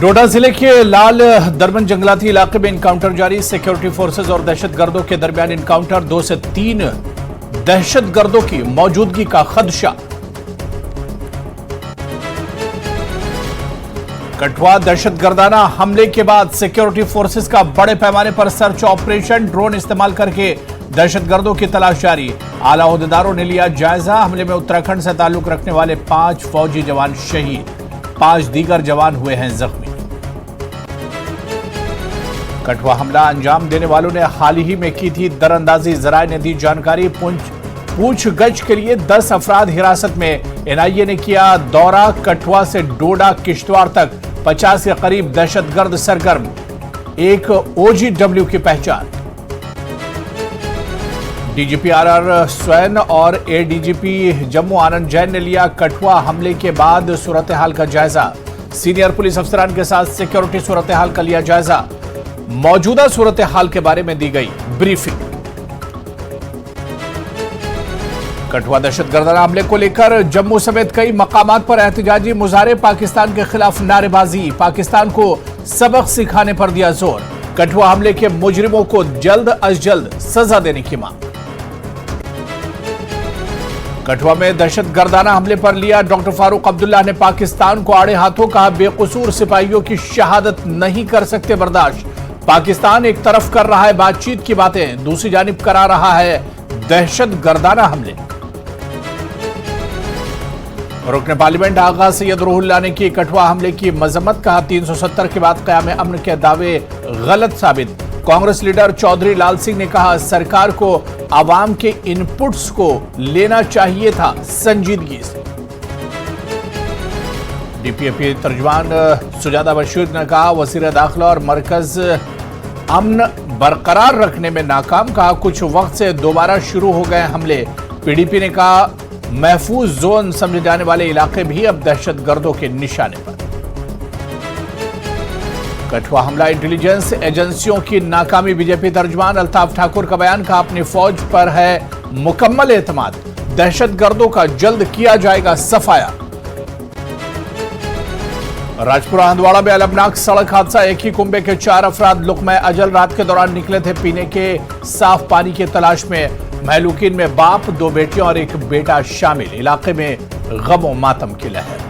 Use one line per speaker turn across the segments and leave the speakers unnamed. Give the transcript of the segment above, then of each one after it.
डोडा जिले के लाल दरबन जंगलाती इलाके में इनकाउंटर जारी। सिक्योरिटी फोर्सेज और दहशतगर्दों के दरमियान इनकाउंटर। 2 से 3 दहशतगर्दों की मौजूदगी का खदशा। कठुआ दहशतगर्दाना हमले के बाद सिक्योरिटी फोर्सेज का बड़े पैमाने पर सर्च ऑपरेशन। ड्रोन इस्तेमाल करके दहशतगर्दों की तलाश जारी। आला ओहदेदारों ने लिया जायजा। हमले में उत्तराखंड से ताल्लुक रखने वाले 5 फौजी जवान शहीद, 5 दीगर जवान हुए हैं जख्मी। कठुआ हमला अंजाम देने वालों ने हाल ही में की थी दरअंदाजी। जराये ने दी जानकारी। पूछगछ के लिए 10 अफराद हिरासत में। एनआईए ने किया दौरा। कठुआ से डोडा किश्तवाड़ तक 50 के करीब दहशतगर्द सरगर्म। एक ओजीडब्ल्यू की पहचान। डीजीपी आरआर स्वैन और एडीजीपी जम्मू आनंद जैन ने लिया कठुआ हमले के बाद सूरत हाल का जायजा। सीनियर पुलिस अफसरान के साथ सिक्योरिटी सूरत हाल का लिया जायजा। मौजूदा सूरत हाल के बारे में दी गई ब्रीफिंग। कठुआ दहशतगर्दाना हमले को लेकर जम्मू समेत कई मकामात पर एहतजाजी मुजाहरे। पाकिस्तान के खिलाफ नारेबाजी। पाकिस्तान को सबक सिखाने पर दिया जोर। कठुआ हमले के मुजरिमों को जल्द अज जल्द सजा देने की मांग। कठुआ में दहशतगर्दाना हमले पर लिया डॉक्टर फारूक अब्दुल्ला ने पाकिस्तान को आड़े हाथों कहा, बेकसूर सिपाहियों की शहादत नहीं कर सकते बर्दाश्त। पाकिस्तान एक तरफ कर रहा है बातचीत की बातें, दूसरी जानिब करा रहा है दहशतगर्दाना हमले। रुकने पार्लियामेंट आगा सैयद रूहुल्लाह ने की कठुआ हमले की मजम्मत। कहा 370 के बाद क़याम अमन के दावे गलत साबित। कांग्रेस लीडर चौधरी लाल सिंह ने कहा सरकार को आवाम के इनपुट्स को लेना चाहिए था संजीदगी से। डीपीएपी तर्जुमान सुजादा बशीर ने कहा वज़ीर दाखिला और मरकज अमन बरकरार रखने में नाकाम। कहा कुछ वक्त से दोबारा शुरू हो गए हमले। पीडीपी ने कहा महफूज जोन समझे जाने वाले इलाके भी अब दहशतगर्दों के निशाने पर। कठुआ हमला इंटेलिजेंस एजेंसियों की नाकामी। बीजेपी तर्जुमान अल्ताफ ठाकुर का बयान। कहा अपनी फौज पर है मुकम्मल एतमाद। दहशतगर्दों का जल्द किया जाएगा सफाया। राजपुरा हंदवाड़ा में अलमनाक सड़क हादसा। एक ही कुंबे के 4 अफराद लुक़्मा अजल रात के दौरान निकले थे पीने के साफ पानी की तलाश में। महलूकीन में बाप, 2 बेटियां और 1 बेटा शामिल। इलाके में गम मातम की लहर।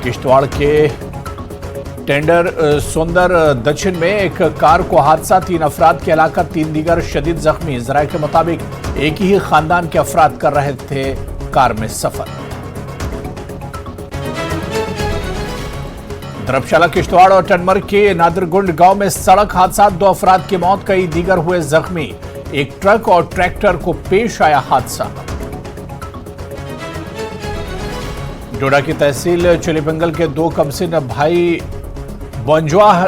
किश्तवाड़ के टेंडर सुंदर दक्षिण में एक कार को हादसा। 3 अफराद की हलाकत, 3 दीगर शदीद जख्मी। जराये के मुताबिक एक ही खानदान के अफराद कर रहे थे कार में सफर। धर्मशाला किश्तवाड़ और टनमर्ग के नादरगुंड गांव में सड़क हादसा। 2 अफराद की मौत, कई दीगर हुए जख्मी। एक ट्रक और ट्रैक्टर को पेश आया हादसा। डोडा की तहसील चिलीबंगल के 2 कमसिन भाई बंजवाह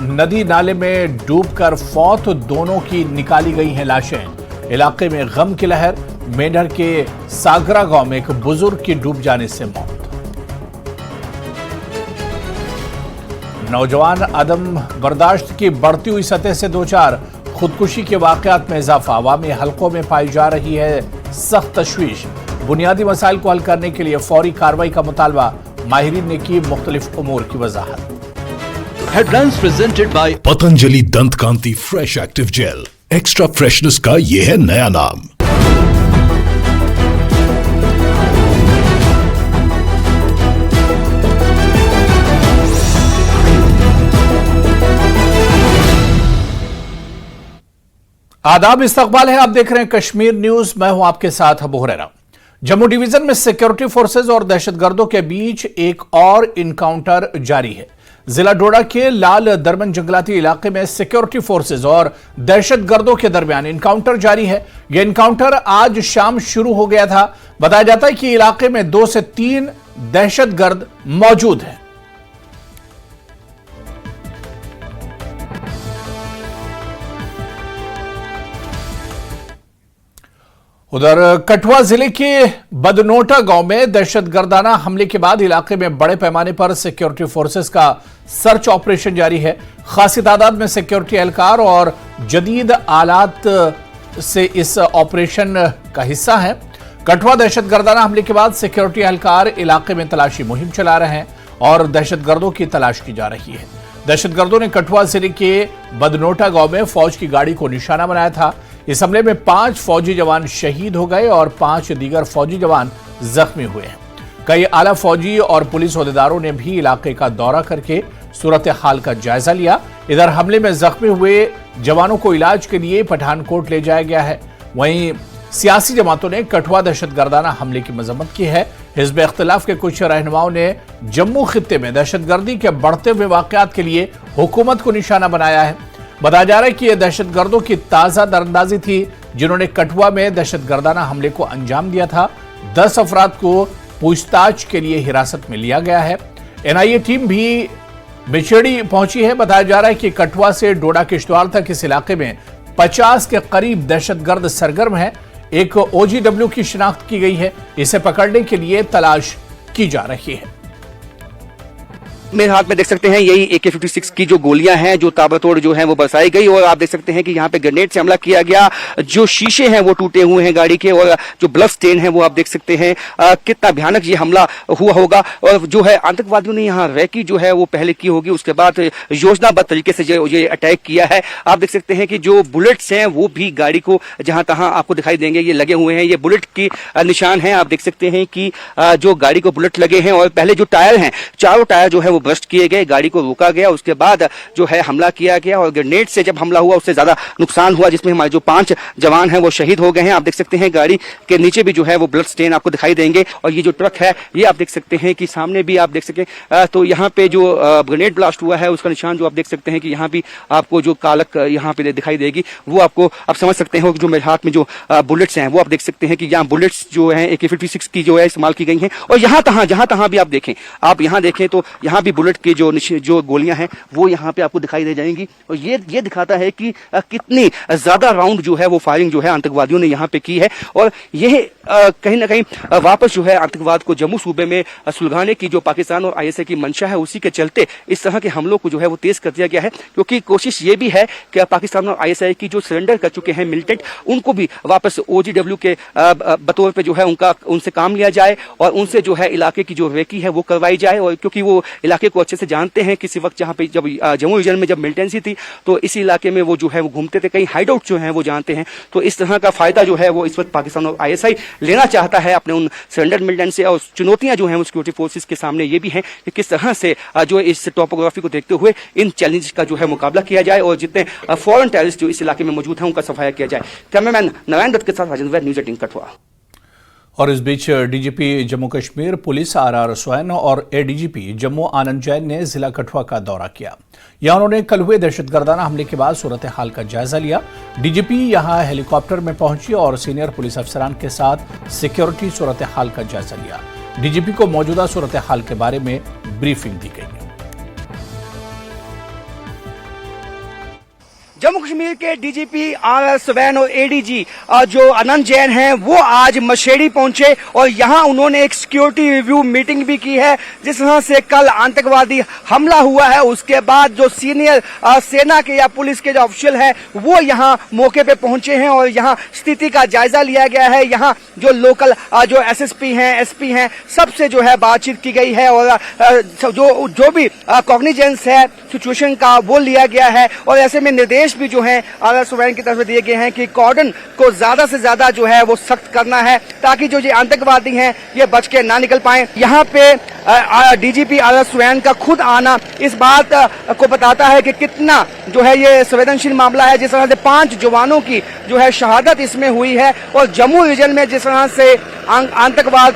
नदी नाले में डूबकर फौत। दोनों की निकाली गई हैं लाशें। इलाके में गम की लहर। मेंढर के सागरा गांव में एक बुजुर्ग की डूब जाने से मौत। नौजवान अदम बर्दाश्त की बढ़ती हुई सतह से 2-4 खुदकुशी के वाकयात में इजाफा। अवामी हलकों में पाई जा रही है सख्त तशवीश। बुनियादी मसाइल को हल करने के लिए फौरी कार्रवाई का मुतालबा। माहिरीन ने की मुख्तलिफ उमूर की वजाहत।
Headlines presented by
Patanjali Dant Kanti fresh active gel. Extra freshness का ये है नया नाम।
आदाब, इस्तकबाल है। आप देख रहे हैं कश्मीर न्यूज। मैं हूं आपके साथ अबू हुरैरा। जम्मू डिवीजन में सिक्योरिटी फोर्सेज और दहशतगर्दों के बीच एक और इनकाउंटर जारी है। जिला डोडा के लाल दरबन जंगलाती इलाके में सिक्योरिटी फोर्सेज और दहशतगर्दों के दरमियान इनकाउंटर जारी है। यह इनकाउंटर आज शाम शुरू हो गया था। बताया जाता है कि इलाके में 2 से 3 दहशतगर्द मौजूद हैं। उधर कठुआ जिले के बदनोटा गांव में दहशतगर्दाना हमले के बाद इलाके में बड़े पैमाने पर सिक्योरिटी फोर्सेस का सर्च ऑपरेशन जारी है। खासी तादाद में सिक्योरिटी एहलकार और जदीद आलात से इस ऑपरेशन का हिस्सा है। कठुआ दहशतगर्दाना हमले के बाद सिक्योरिटी एहलकार इलाके में तलाशी मुहिम चला रहे हैं और दहशतगर्दों की तलाश की जा रही है। दहशतगर्दों ने कठुआ जिले के बदनोटा गांव में फौज की गाड़ी को निशाना बनाया था। इस हमले में 5 फौजी जवान शहीद हो गए और 5 दीगर फौजी जवान जख्मी हुए हैं। कई आला फौजी और पुलिस ओहदेदारों ने भी इलाके का दौरा करके सूरत हाल का जायजा लिया। इधर हमले में जख्मी हुए जवानों को इलाज के लिए पठानकोट ले जाया गया है। वहीं सियासी जमातों ने कठुआ दहशतगर्दाना हमले की मजम्मत की है। हिज़्ब इख्तिलाफ के कुछ रहनुमाओं ने जम्मू खित्ते में दहशतगर्दी के बढ़ते हुए वाकयात के लिए हुकूमत को निशाना बनाया है। बताया जा रहा है कि यह दहशतगर्दों की ताजा दरअंदाजी थी जिन्होंने कठुआ में दहशतगर्दाना हमले को अंजाम दिया था। 10 अफराद को पूछताछ के लिए हिरासत में लिया गया है। NIA टीम भी बिछड़ी पहुंची है। बताया जा रहा है कि कठुआ से डोडा किश्तवाड़ तक इस इलाके में 50 के करीब दहशतगर्द सरगर्म है। एक OGW की शिनाख्त की गई है। इसे पकड़ने के लिए तलाश की जा रही है।
मेरे हाथ में देख सकते हैं यही AK-56 की जो गोलियां हैं जो ताबड़तोड़ जो हैं वो बरसाई गई और आप देख सकते हैं कि यहाँ पे ग्रेनेड से हमला किया गया। जो शीशे हैं वो टूटे हुए हैं गाड़ी के और जो ब्लड स्टेन है वो आप देख सकते हैं। कितना भयानक ये हमला हुआ होगा और जो है आतंकवादियों ने यहाँ रैकी जो है वो पहले की होगी, उसके बाद योजनाबद्ध तरीके से ये अटैक किया है। आप देख सकते हैं कि जो बुलेट्स हैं वो भी गाड़ी को जहां तहां आपको दिखाई देंगे, ये लगे हुए हैं। ये बुलेट की निशान है। आप देख सकते हैं कि जो गाड़ी को बुलेट लगे हैं और पहले जो टायर हैं, चारों टायर जो है वो ब्रस्ट किए गए, गाड़ी को रोका गया, उसके बाद जो है हमला किया गया और ग्रेनेड से जब हमला हुआ उससे ज्यादा नुकसान हुआ, जिसमें हमारे जो 5 जवान हैं वो शहीद हो गए हैं। आप देख सकते हैं गाड़ी के नीचे भी जो है वो ब्लड स्टेन आपको दिखाई देंगे और ये जो ट्रक है ये आप देख सकते हैं कि सामने भी आप देख सकें तो यहाँ पे जो ग्रेनेड ब्लास्ट हुआ है उसका निशान जो आप देख सकते हैं कि यहाँ भी आपको जो कालक यहाँ पे दिखाई देगी वो आपको आप समझ सकते हैं। जो मेरे हाथ में जो बुलेट्स हैं वो आप देख सकते हैं कि यहाँ बुलेट्स जो है AK-56 की जो है इस्तेमाल की गई हैं और जहां तहां भी आप देखें, आप यहाँ देखें तो यहाँ भी बुलेट की जो गोलियां हैं वो यहाँ पे आपको दिखाई दे जाएंगी और ये दिखाता है कि कितनी ज्यादा राउंड जो है वो फायरिंग जो है आतंकवादियों ने यहाँ पे की है और यह कहीं ना कहीं वापस जो है आतंकवाद को जम्मू सूबे में सुलझाने की जो पाकिस्तान और ISI की मंशा है उसी के चलते इस तरह के हमलों को जो है वो तेज कर दिया गया है। क्योंकि कोशिश ये भी है कि पाकिस्तान और ISI की जो सरेंडर कर चुके हैं मिलिटेंट, उनको भी वापस OGW के बतौर पे जो है उनसे काम लिया जाए और उनसे जो है इलाके की जो रेकी है वो करवाई जाए। और क्योंकि वो इलाके को अच्छे से जानते हैं, किसी वक्त जहाँ पे जब जम्मू रीजन में जब मिलिटेंसी थी तो इसी इलाके में वो जो है वो घूमते थे, कई हाइडआउट जो है वो जानते हैं। तो इस तरह का फायदा जो है वो इस वक्त पाकिस्तान और ISI लेना चाहता है अपने उन सरेंडर मिलिटेंट से। और चुनौतियां जो हैं सिक्योरिटी फोर्सेस के सामने ये भी हैं कि किस तरह से जो इस टोपोग्राफी को देखते हुए इन चैलेंज का जो है मुकाबला किया जाए और जितने फॉरेन टेररिस्ट जो इस इलाके में मौजूद हैं उनका सफाया किया जाए। कैमरामैन नारायण दत्त के साथ राजेंद्र, न्यूज़ 18 कठुआ।
और इस बीच DGP Jammu Kashmir police RR swan और ADGP जम्मू आनंद जैन ने जिला कठुआ का दौरा किया। यहां उन्होंने कल हुए दहशतगर्दाना हमले के बाद सूरत हाल का जायजा लिया। DGP यहां हेलीकॉप्टर में पहुंची और सीनियर पुलिस अफसरान के साथ सिक्योरिटी सूरत हाल का जायजा लिया। DGP को मौजूदा सूरत हाल के बारे में ब्रीफिंग दी गई।
जम्मू कश्मीर के DGP RR स्वैन और ADG जो आनंद जैन हैं वो आज मशेड़ी पहुंचे और यहां उन्होंने एक सिक्योरिटी रिव्यू मीटिंग भी की है। जिस तरह से कल आतंकवादी हमला हुआ है उसके बाद जो सीनियर सेना के या पुलिस के जो ऑफिशियल है वो यहां मौके पे पहुंचे हैं और यहां स्थिति का जायजा लिया गया है। यहां जो लोकल जो SSP हैं, SP हैं, सबसे जो है बातचीत की गई है और जो भी कॉग्निजेंस है सिचुएशन का वो लिया गया है। और ऐसे में निर्देश भी जो है RR स्वैन की तरफ से दिए गए हैं कि कॉर्डन को ज्यादा से ज्यादा जो है वो सख्त करना है ताकि जो ये आतंकवादी हैं ये बच के ना निकल पाए। यहाँ पे DGP RR स्वैन का खुद आना इस बात को बताता है कि कितना जो है ये संवेदनशील मामला है। जिस तरह से 5 जवानों की जो है शहादत इसमें हुई है और जम्मू रीजन में जिस तरह से आतंकवाद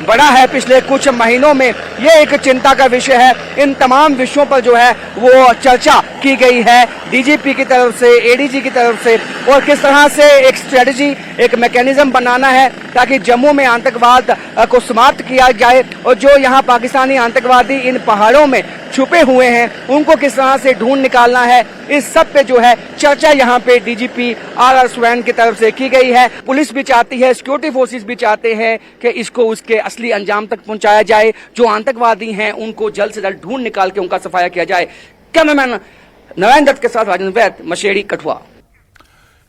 बढ़ा है पिछले कुछ महीनों में, ये एक चिंता का विषय है। इन तमाम विषयों पर जो है वो चर्चा की गई है DGP की तरफ से, ADG की तरफ से और किस तरह से एक स्ट्रेटजी, एक मैकेनिज्म बनाना है ताकि जम्मू में आतंकवाद को समाप्त किया जाए और जो यहाँ पाकिस्तानी आतंकवादी इन पहाड़ों में छुपे हुए हैं उनको किस तरह से ढूंढ निकालना है, इस सब पे जो है चर्चा यहाँ पे DGP RR स्वैन की तरफ से की गई है। पुलिस भी चाहती है, सिक्योरिटी फोर्सेस भी चाहते हैं कि इसको उसके असली अंजाम तक पहुंचाया जाए। जो आतंकवादी हैं उनको जल्द से जल्द ढूंढ निकाल के उनका सफाया किया जाए। कैमरामैन नारायण दत्त के साथ राजेंद्र, मशेड़ी, कठुआ।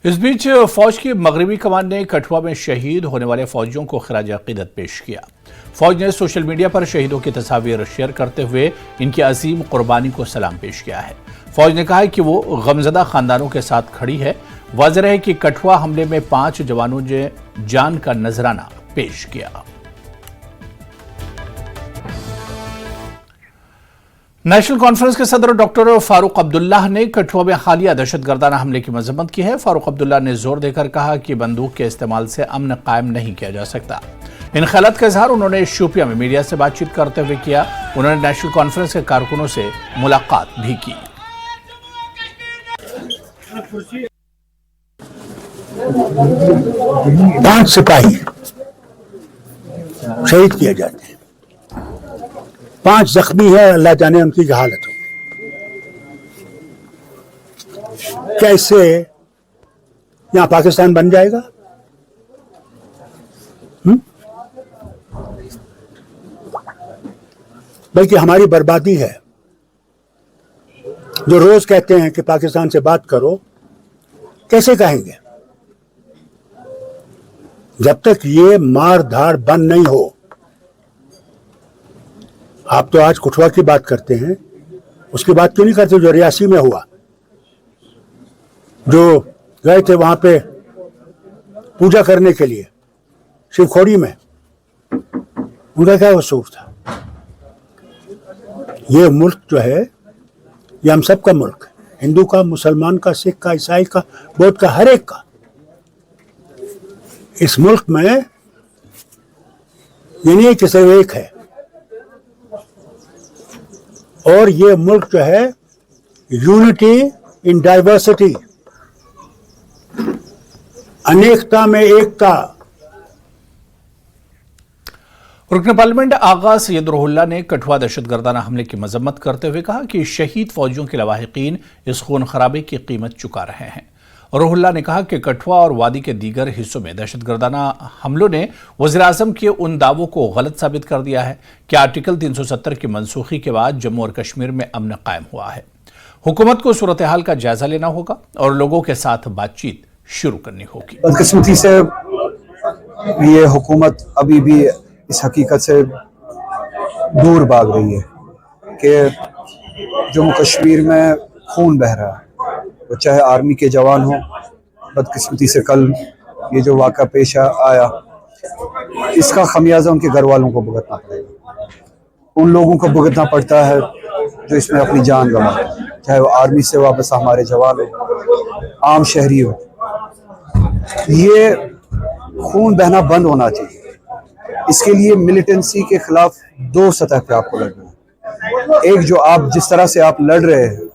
इस बीच फौज की मगरबी कमान ने कठुआ में शहीद होने वाले फौजियों को खिराज अकीदत पेश किया। फौज ने सोशल मीडिया पर शहीदों की तस्वीर शेयर करते हुए इनकी अजीम कुर्बानी को सलाम पेश किया है। फौज ने कहा है कि वो गमजदा खानदानों के साथ खड़ी है। वाज़ेह है कि कठुआ हमले में 5 जवानों ने जान का नजराना पेश किया। नेशनल कॉन्फ्रेंस के सदर डॉक्टर फारूक अब्दुल्लाह ने कठुआ में हालिया दहशतगर्दाना हमले की मजम्मत की है। फारूक अब्दुल्लाह ने जोर देकर कहा कि बंदूक के इस्तेमाल से अमन कायम नहीं किया जा सकता। इन ख्यालात का इजहार उन्होंने शोपियां में मीडिया से बातचीत करते हुए किया। उन्होंने नेशनल कॉन्फ्रेंस के कारकुनों से मुलाकात भी की।
5 सिपाही शहीद किए जाते हैं, 5 जख्मी है, अल्लाह जाने उनकी क्या हालत हो। कैसे यहां पाकिस्तान बन जाएगा? बल्कि हमारी बर्बादी है। जो रोज कहते हैं कि पाकिस्तान से बात करो, कैसे कहेंगे जब तक ये मार धाड़ बंद नहीं हो। आप तो आज कठुआ की बात करते हैं, उसकी बात क्यों नहीं करते जो रियासी में हुआ? जो गए थे वहां पे पूजा करने के लिए शिवखोड़ी में, उनका क्या कसूर था? ये मुल्क जो है ये हम सब का मुल्क है, हिंदू का, मुसलमान का, सिख का, ईसाई का, बौद्ध का, हर एक का। इस मुल्क में ये नहीं कि सिर्फ एक है, और ये मुल्क जो है यूनिटी इन डाइवर्सिटी, अनेकता में एकता।
रुकन पार्लियामेंट आगा सैयद रूहुल्लाह ने कठुआ दहशतगर्दाना हमले की मजम्मत करते हुए कहा कि शहीद फौजियों के लवाहिकीन इस खून खराबे की कीमत चुका रहे हैं। रूहुल्लाह ने कहा कि कठुआ और वादी के दीगर हिस्सों में दहशतगर्दाना हमलों ने वज़ीर-ए-आज़म के उन दावों को गलत साबित कर दिया है कि आर्टिकल 370 की मनसूखी के बाद जम्मू और कश्मीर में अमन कायम हुआ है। हुकूमत को सूरत हाल का जायजा लेना होगा और लोगों के साथ बातचीत शुरू करनी होगी।
बदकिस्मती से ये हुकूमत अभी भी इस हकीकत से दूर भाग रही है कि जम्मू कश्मीर में खून बह रहा है, वो चाहे आर्मी के जवान हो। बदकिस्मती से कल ये जो वाक़ा पेश आया, इसका खमियाजा उनके घर वालों को भुगतना पड़ेगा। उन लोगों को भुगतना पड़ता है जो इसमें अपनी जान गंवाए, चाहे वो आर्मी से वापस हमारे जवान हो, आम शहरी हो। ये खून बहना बंद होना चाहिए। इसके लिए मिलिटेंसी के खिलाफ 2 सतह पे आपको लड़ना है। एक, जो आप जिस तरह से आप लड़ रहे हैं,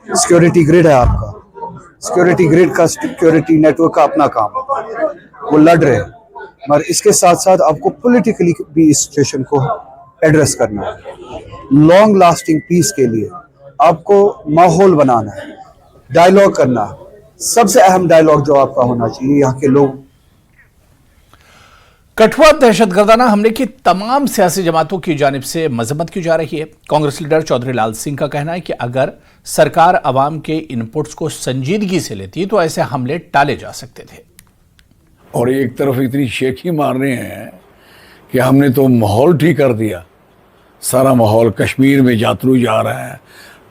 सिक्योरिटी ग्रिड है आपका, सिक्योरिटी ग्रिड का, सिक्योरिटी नेटवर्क का अपना काम है, वो लड़ रहे हैं, मगर इसके साथ साथ आपको पॉलिटिकली भी इस सिचुएशन को एड्रेस करना है। लॉन्ग लास्टिंग पीस के लिए आपको माहौल बनाना है, डायलॉग करना है। सबसे अहम डायलॉग जो आपका होना चाहिए, यहाँ के लोग।
कठुआ दहशतगर्दाना हमले की तमाम सियासी जमातों की जानिब से मजम्मत की जा रही है। कांग्रेस लीडर चौधरी लाल सिंह का कहना है कि अगर सरकार अवाम के इनपुट्स को संजीदगी से लेती तो ऐसे हमले टाले जा सकते थे।
और एक तरफ इतनी शेखी मार रहे हैं कि हमने तो माहौल ठीक कर दिया। सारा माहौल कश्मीर में यात्रु जा रहा है,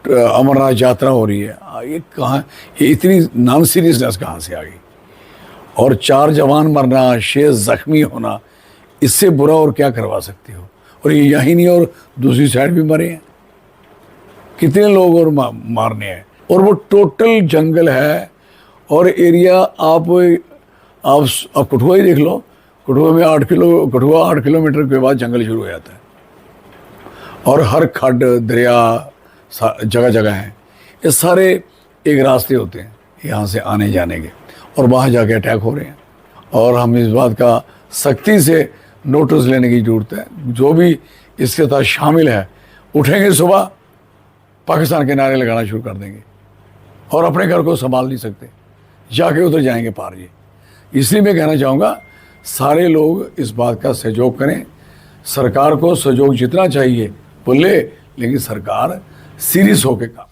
अमरनाथ यात्रा हो रही है। ये कहाँ, ये इतनी नॉन सीरियसनेस कहाँ से आ गई? और 4 जवान मरना, 6 जख्मी होना, इससे बुरा और क्या करवा सकते हो? और ये यही नहीं, और दूसरी साइड भी मरे हैं। कितने लोग और मारने हैं। और वो टोटल जंगल है। और एरिया आप कठुआ ही देख लो, कठुआ में 8 किलोमीटर के बाद जंगल शुरू हो जाता है। और हर खड्ड, दरिया जगह जगह हैं। ये सारे एक रास्ते होते हैं यहाँ से आने जाने के, और वहाँ जाके अटैक हो रहे हैं। और हम इस बात का सख्ती से नोटिस लेने की ज़रूरत है। जो भी इसके साथ शामिल है, उठेंगे सुबह, पाकिस्तान के नारे लगाना शुरू कर देंगे और अपने घर को संभाल नहीं सकते, जाके उधर जाएंगे पार जी। इसलिए मैं कहना चाहूँगा, सारे लोग इस बात का सहयोग करें। सरकार को सहयोग जितना चाहिए वो ले, लेकिन सरकार सीरियस होकर काम।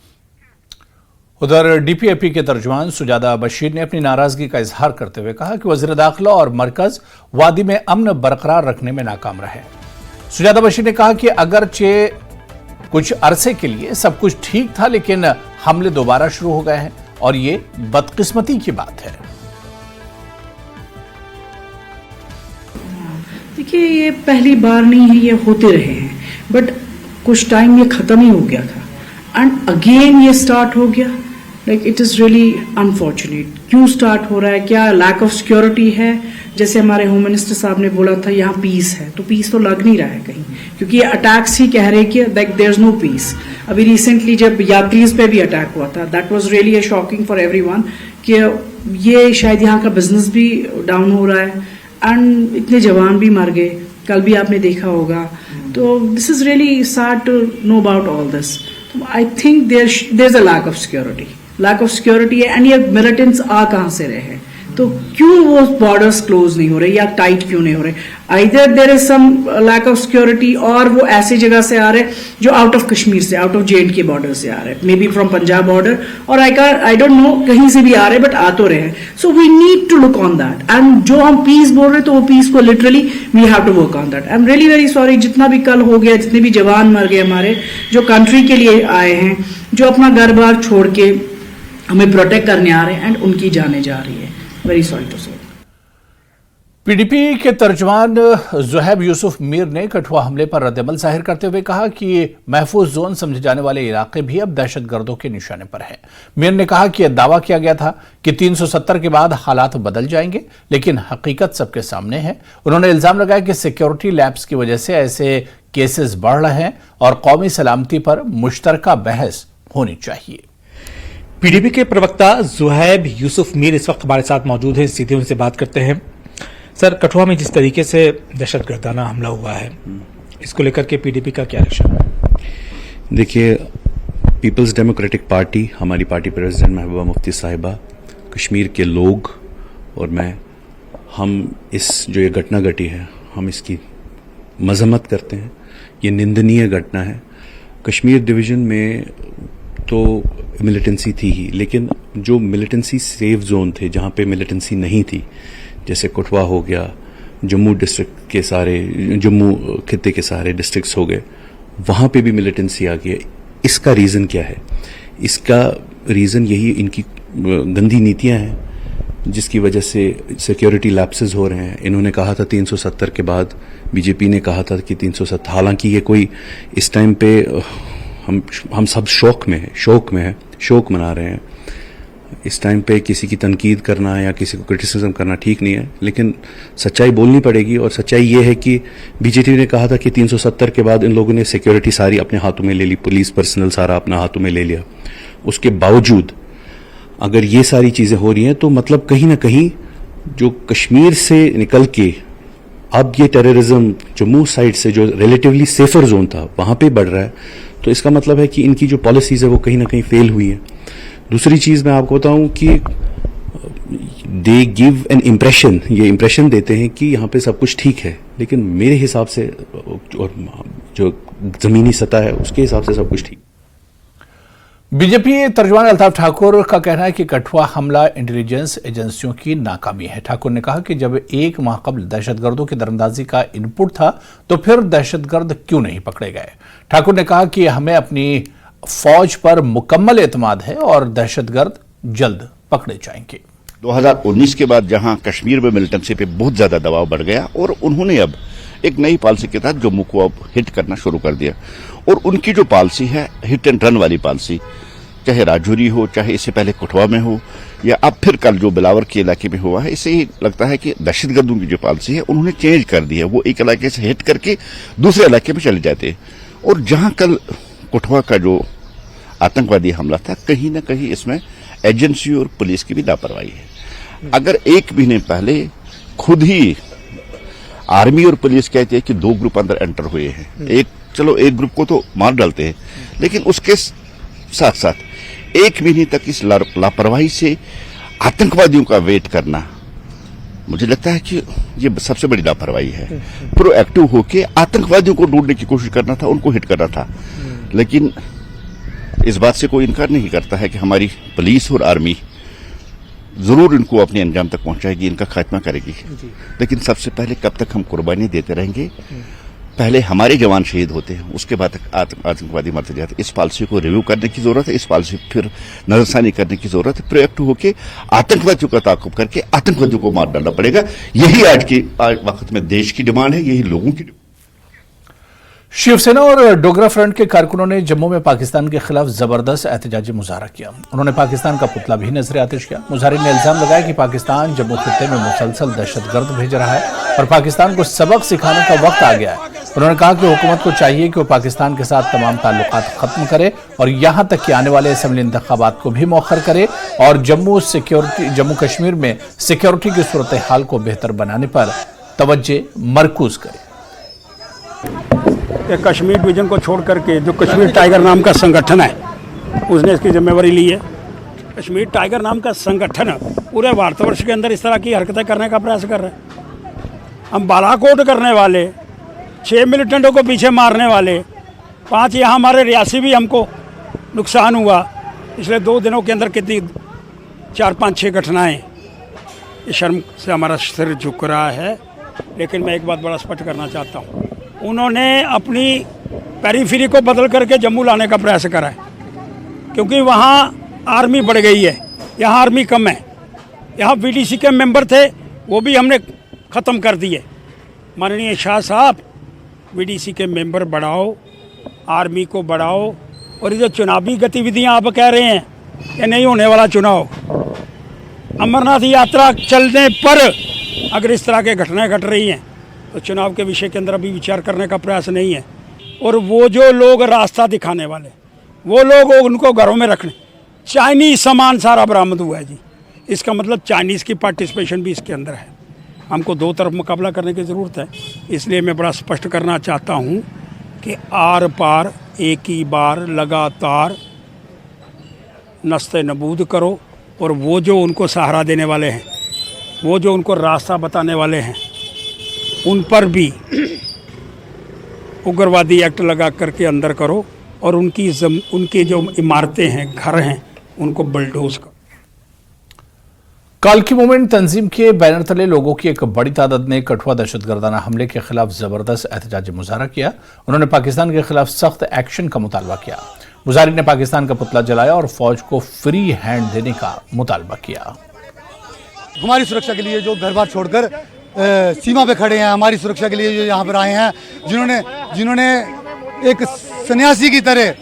उधर डीपीएपी के तर्जुमान सुजादा बशीर ने अपनी नाराजगी का इजहार करते हुए कहा कि वज़ीर दाखिला और मरकज वादी में अमन बरकरार रखने में नाकाम रहे। सुजादा बशीर ने कहा कि अगरचे कुछ अरसे के लिए सब कुछ ठीक था, लेकिन हमले दोबारा शुरू हो गए हैं और ये बदकिस्मती की बात है।
देखिए, ये पहली बार नहीं है, ये होते रहे हैं, बट कुछ टाइम ये खत्म ही हो गया था एंड अगेन ये स्टार्ट हो गया। Like it is really unfortunate. क्यों स्टार्ट हो रहा है? क्या लैक ऑफ सिक्योरिटी है? जैसे हमारे होम मिनिस्टर साहब ने बोला था यहाँ पीस है, तो पीस तो लग नहीं रहा है कहीं, क्योंकि ये अटैक्स ही कह रहे कि like there is no peace. अभी रिसेंटली जब यात्रीज पे भी अटैक हुआ था, that was really a shocking for everyone कि ये शायद यहाँ का बिजनेस भी डाउन हो रहा है एंड इतने जवान भी मर गए, कल भी आपने देखा होगा। तो this is really sad to know about all this. I think there is a lack of security and ये मिलिटेंट्स आ कहां से रहे हैं? तो क्यों वो बॉर्डर्स क्लोज नहीं हो रहे या टाइट क्यों नहीं हो रहे? Either there is some lack of security और वो ऐसी जगह से आ रहे जो आउट ऑफ कश्मीर से, आउट ऑफ JNK के बॉर्डर से आ रहे, may be from Punjab border, और आई डोंट नो कहीं से भी आ रहे, बट आ तो रहे हैं। So we need to look on that and जो हम पीस बोल रहे तो वो पीस को literally we have to work on that. I am really very sorry, जितना भी कल हो गया, जितने भी जवान मर गए हमारे, जो कंट्री के लिए आए हैं, जो अपना घर बार छोड़ के हमें प्रोटेक्ट करने आ रहे हैं एंड उनकी जाने जा रही है। वेरी सॉरी टू से।
PDP के तर्जुमान ज़ुहैब यूसुफ मीर ने कठुआ हमले पर रद्दअमल जाहिर करते हुए कहा कि महफूज जोन समझे जाने वाले इलाके भी अब दहशतगर्दों के निशाने पर है। मीर ने कहा कि यह दावा किया गया था कि 370 के बाद हालात बदल जाएंगे, लेकिन हकीकत सबके सामने है। उन्होंने इल्जाम लगाया कि सिक्योरिटी लैप्स की वजह से ऐसे केसेस बढ़ रहे हैं और कौमी सलामती पर मुश्तरका बहस होनी चाहिए।
PDP के प्रवक्ता ज़ुहैब यूसुफ मीर इस वक्त हमारे साथ मौजूद हैं, सीधे उनसे बात करते हैं। सर, कठुआ में जिस तरीके से दहशतगर्दाना हमला हुआ है, इसको लेकर के PDP का क्या रवैया है?
देखिए, पीपल्स डेमोक्रेटिक पार्टी, हमारी पार्टी प्रेसिडेंट महबूबा मुफ्ती साहिबा, कश्मीर के लोग और मैं, हम इस जो ये घटना घटी है, हम इसकी मजम्मत करते हैं। ये निंदनीय घटना है। कश्मीर डिवीज़न में तो मिलिटेंसी थी ही, लेकिन जो मिलिटेंसी सेफ जोन थे, जहाँ पे मिलिटेंसी नहीं थी, जैसे कठुआ हो गया, जम्मू डिस्ट्रिक्ट के सारे, जम्मू खित्ते के सारे डिस्ट्रिक्ट्स हो गए, वहाँ पे भी मिलिटेंसी आ गई है। इसका रीज़न क्या है? इसका रीज़न यही इनकी गंदी नीतियाँ हैं, जिसकी वजह से सिक्योरिटी लैप्सेस हो रहे हैं। इन्होंने कहा था 370 के बाद, बीजेपी ने कहा था कि 370, हालांकि ये कोई इस टाइम पे हम सब शौक मना रहे हैं। इस टाइम पे किसी की तनकीद करना या किसी को क्रिटिसिज्म करना ठीक नहीं है, लेकिन सच्चाई बोलनी पड़ेगी। और सच्चाई ये है कि बीजेपी ने कहा था कि 370 के बाद इन लोगों ने सिक्योरिटी सारी अपने हाथों में ले ली, पुलिस पर्सनल सारा अपने हाथों में ले लिया। उसके बावजूद अगर ये सारी चीज़ें हो रही हैं, तो मतलब कहीं ना कहीं जो कश्मीर से निकल के अब ये टेररिज्म जम्मू साइड से जो रिलेटिवली सेफर जोन था, वहाँ पे बढ़ रहा है। तो इसका मतलब है कि इनकी जो पॉलिसीज़ है वो कहीं ना कहीं फेल हुई है। दूसरी चीज़ मैं आपको बताऊं कि दे गिव एन इम्प्रेशन, ये इम्प्रेशन देते हैं कि यहाँ पे सब कुछ ठीक है, लेकिन मेरे हिसाब से और जो ज़मीनी सतह है उसके हिसाब से सब कुछ ठीक।
बीजेपी तर्जुमान अल्ताफ ठाकुर का कहना है कि कठुआ हमला इंटेलिजेंस एजेंसियों की नाकामी है। ठाकुर ने कहा कि जब एक माह कबल दहशतगर्दों की दरअंदाजी का इनपुट था, तो फिर दहशतगर्द क्यों नहीं पकड़े गए। ठाकुर ने कहा कि हमें अपनी फौज पर मुकम्मल एतमाद है और दहशतगर्द जल्द पकड़े जाएंगे।
2019 के बाद जहां कश्मीर में मिलिटेंसी पे बहुत ज्यादा दबाव बढ़ गया और उन्होंने अब एक नई पॉलिसी के तहत जम्मू को अब हिट करना शुरू कर दिया। और उनकी जो पॉलिसी है, हिट एंड रन वाली पॉलिसी, चाहे राजौरी हो, चाहे इससे पहले कठुआ में हो, या अब फिर कल जो बिलावर के इलाके में हुआ है, इससे ही लगता है कि दहशतगर्दों की जो पॉलिसी है उन्होंने चेंज कर दी है। वो एक इलाके से हिट करके दूसरे इलाके में चले जाते हैं। और जहां कल कठुआ का जो आतंकवादी हमला था, कहीं ना कहीं इसमें एजेंसी और पुलिस की भी लापरवाही है। अगर एक महीने पहले खुद ही आर्मी और पुलिस कहते हैं कि 2 ग्रुप अंदर एंटर हुए हैं, एक ग्रुप को तो मार डालते हैं, लेकिन उसके साथ साथ एक महीने तक इस लापरवाही से आतंकवादियों का वेट करना, मुझे लगता है कि ये सबसे बड़ी लापरवाही है। प्रोएक्टिव होके आतंकवादियों को ढूंढने की कोशिश करना था, उनको हिट करना था। लेकिन इस बात से कोई इनकार नहीं करता है कि हमारी पुलिस और आर्मी जरूर इनको अपने अंजाम तक पहुंचाएगी, इनका खात्मा करेगी। लेकिन सबसे पहले कब तक हम कुर्बानी देते रहेंगे? पहले हमारे जवान शहीद होते हैं, उसके बाद आतंकवादी मरते जाते हैं। इस पॉलिसी को रिव्यू करने की जरूरत है, इस पॉलिसी फिर नजरसानी करने की जरूरत है। प्रोएक्टिव होकर आतंकवादियों का ताकुब करके आतंकवादियों को मार डालना पड़ेगा। यही आज वक्त में देश की डिमांड है, यही लोगों की।
शिवसेना और डोगरा फ्रंट के कारकुनों ने जम्मू में पाकिस्तान के खिलाफ जबरदस्त एहतजाजी मुजाहरा किया। उन्होंने पाकिस्तान का पुतला भी नजर आतिश किया। मुजाहिरीन ने इल्जाम लगाया कि पाकिस्तान जम्मू खित्ते में मुसलसल दहशतगर्द भेज रहा है और पाकिस्तान को सबक सिखाने का वक्त आ गया है। उन्होंने कहा कि हुकूमत को चाहिए कि वो पाकिस्तान के साथ तमाम ताल्लुकात खत्म करे और यहां तक कि आने वाले असेंबली इंतखाबात को भी मौखर करे और जम्मू कश्मीर में सिक्योरिटी की सूरत हाल को बेहतर बनाने पर तवज्जो मरकूज करे।
कश्मीर डिवीजन को छोड़ करके जो कश्मीर टाइगर नाम का संगठन है उसने इसकी जिम्मेवारी ली है। कश्मीर टाइगर नाम का संगठन पूरे भारतवर्ष के अंदर इस तरह की हरकतें करने का प्रयास कर रहे हैं। हम बालाकोट करने वाले, 6 मिलिटेंटों को पीछे मारने वाले, 5 यहाँ हमारे रियासी भी हमको नुकसान हुआ पिछले 2 दिनों के अंदर। कितनी 4, 5, 6 घटनाएँ। ये शर्म से हमारा सिर झुक रहा है। लेकिन मैं एक बात बड़ा स्पष्ट करना चाहता हूँ, उन्होंने अपनी पेरीफेरी को बदल करके जम्मू लाने का प्रयास करा है, क्योंकि वहाँ आर्मी बढ़ गई है, यहाँ आर्मी कम है। यहाँ बीडीसी के मेंबर थे, वो भी हमने ख़त्म कर दिए। माननीय शाह साहब, बीडीसी के मेंबर बढ़ाओ, आर्मी को बढ़ाओ। और ये जो चुनावी गतिविधियाँ आप कह रहे हैं, ये नहीं होने वाला चुनाव। अमरनाथ यात्रा चलने पर अगर इस तरह के घटनाएँ घट रही हैं तो चुनाव के विषय के अंदर अभी विचार करने का प्रयास नहीं है। और वो जो लोग रास्ता दिखाने वाले, वो लोग उनको घरों में रखने, चाइनीज़ सामान सारा बरामद हुआ है जी। इसका मतलब चाइनीज़ की पार्टिसिपेशन भी इसके अंदर है। हमको 2 तरफ मुकाबला करने की ज़रूरत है। इसलिए मैं बड़ा स्पष्ट करना चाहता हूँ कि आर पार एक ही बार लगातार नस्ते नबूद करो। और वो जो उनको सहारा देने वाले हैं, वो जो उनको रास्ता बताने वाले हैं, उन पर भी उग्रवादी एक्ट लगा करके अंदर करो और उनकी जो इमारतें हैं, घर हैं, उनको बुलडोज करो।
कल्कि मूवमेंट तंजीम के बैनर तले लोगों की एक बड़ी तादाद ने कठुआ दहशतगर्दाना हमले के खिलाफ जबरदस्त एहतजाजी मुजाहरा किया। उन्होंने पाकिस्तान के खिलाफ सख्त एक्शन का मुतालबा किया। मुजाहिरीन ने पाकिस्तान का पुतला जलाया और फौज को फ्री हैंड देने का मुतालबा किया।
हमारी सुरक्षा के लिए जो घर बार छोड़कर सीमा पे खड़े हैं, हमारी सुरक्षा के लिए जो यहाँ पर आए हैं, जिन्होंने एक सन्यासी की तरह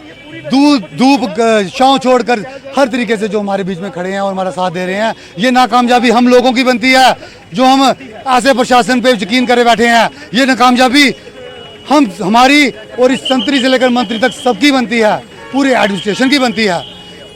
धूप छांव छोड़कर हर तरीके से जो हमारे बीच में खड़े हैं और हमारा साथ दे रहे हैं, ये नाकामयाबी हम लोगों की बनती है जो हम ऐसे प्रशासन पे यकीन करे बैठे हैं। ये नाकामयाबी हमारी और इस संतरी से लेकर मंत्री तक सबकी बनती है, पूरे एडमिनिस्ट्रेशन की बनती है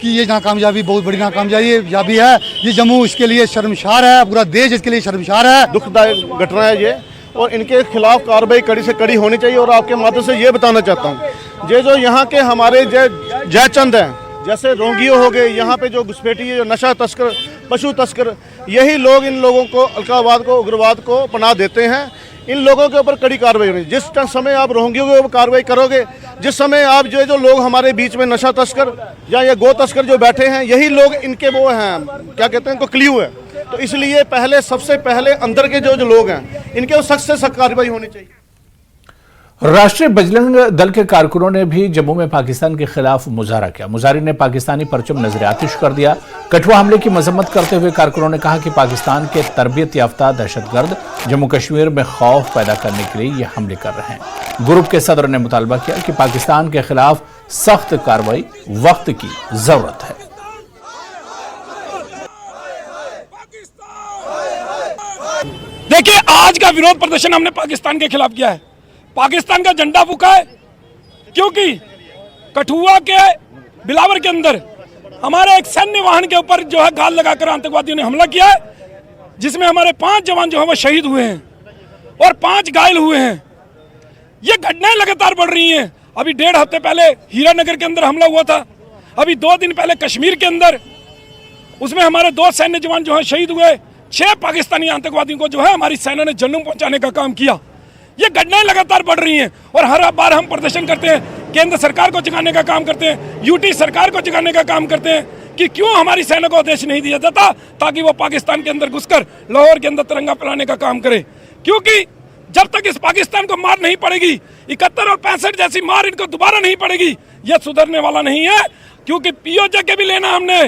कि ये नाकामयाबी बहुत बड़ी नाकामयाबी है। ये जम्मू इसके लिए शर्मसार है, पूरा देश इसके लिए शर्मसार है।
दुखदायक घटना है ये और इनके खिलाफ कार्रवाई कड़ी से कड़ी होनी चाहिए। और आपके माध्यम से ये बताना चाहता हूँ, ये जो यहाँ के हमारे जयचंद हैं, जैसे रोंगियो हो गए, यहाँ पे जो घुसपैठी है, जो नशा तस्कर, पशु तस्कर, यही लोग इन लोगों को, अलगाववाद को, उग्रवाद को पनाह देते हैं। इन लोगों के ऊपर कड़ी कार्रवाई होनी। जिस समय आप रोहिंग्यों के ऊपर कार्रवाई करोगे, जिस समय आप जो लोग हमारे बीच में नशा तस्कर या ये गो तस्कर जो बैठे हैं, यही लोग इनके वो हैं, क्या कहते हैं, इनको क्ल्यू है। तो इसलिए सबसे पहले अंदर के जो लोग हैं, इनके सख्त से सख्त कार्रवाई होनी चाहिए।
राष्ट्रीय बजरंग दल के कारकुनों ने भी जम्मू में पाकिस्तान के खिलाफ मुजाहरा किया। मुजाहिरीन ने पाकिस्तानी परचम नजर आतिश कर दिया। कठुआ हमले की मजम्मत करते हुए कारकुनों ने कहा कि पाकिस्तान के तरबियत याफ्ता दहशतगर्द जम्मू कश्मीर में खौफ पैदा करने के लिए ये हमले कर रहे हैं। ग्रुप के सदर ने मुतालबा किया कि पाकिस्तान के खिलाफ सख्त कार्रवाई वक्त की जरूरत है।
देखिए, आज का विरोध प्रदर्शन हमने पाकिस्तान के खिलाफ किया है। पाकिस्तान का झंडा फूका है क्योंकि कठुआ के बिलावर के अंदर हमारे एक सैन्य वाहन के ऊपर जो है गाल लगाकर आतंकवादियों ने हमला किया है, जिसमें हमारे 5 जवान जो है वो शहीद हुए हैं और 5 घायल हुए हैं। ये घटनाएं लगातार बढ़ रही हैं। अभी 1.5 हफ्ते पहले हीरानगर के अंदर हमला हुआ था। अभी 2 दिन पहले कश्मीर के अंदर, उसमें हमारे 2 सैन्य जवान जो है शहीद हुए। 6 पाकिस्तानी आतंकवादियों को जो है हमारी सेना ने जन्म पहुंचाने का काम किया। ये घटनाएं लगातार बढ़ रही हैं और हर बार हम प्रदर्शन करते हैं केंद्र सरकार को जगाने का काम करते हैं, यूटी सरकार को जगाने का काम करते हैं कि क्यों हमारी सेना को आदेश नहीं दिया जाता ताकि वो पाकिस्तान के अंदर घुसकर लाहौर के अंदर तिरंगा फहराने का काम करे। क्योंकि जब तक इस पाकिस्तान को मार नहीं पड़ेगी, 71 और 65 जैसी मार इनको दोबारा नहीं पड़ेगी, यह सुधरने वाला नहीं है। क्योंकि पीओजे के भी लेना हमने,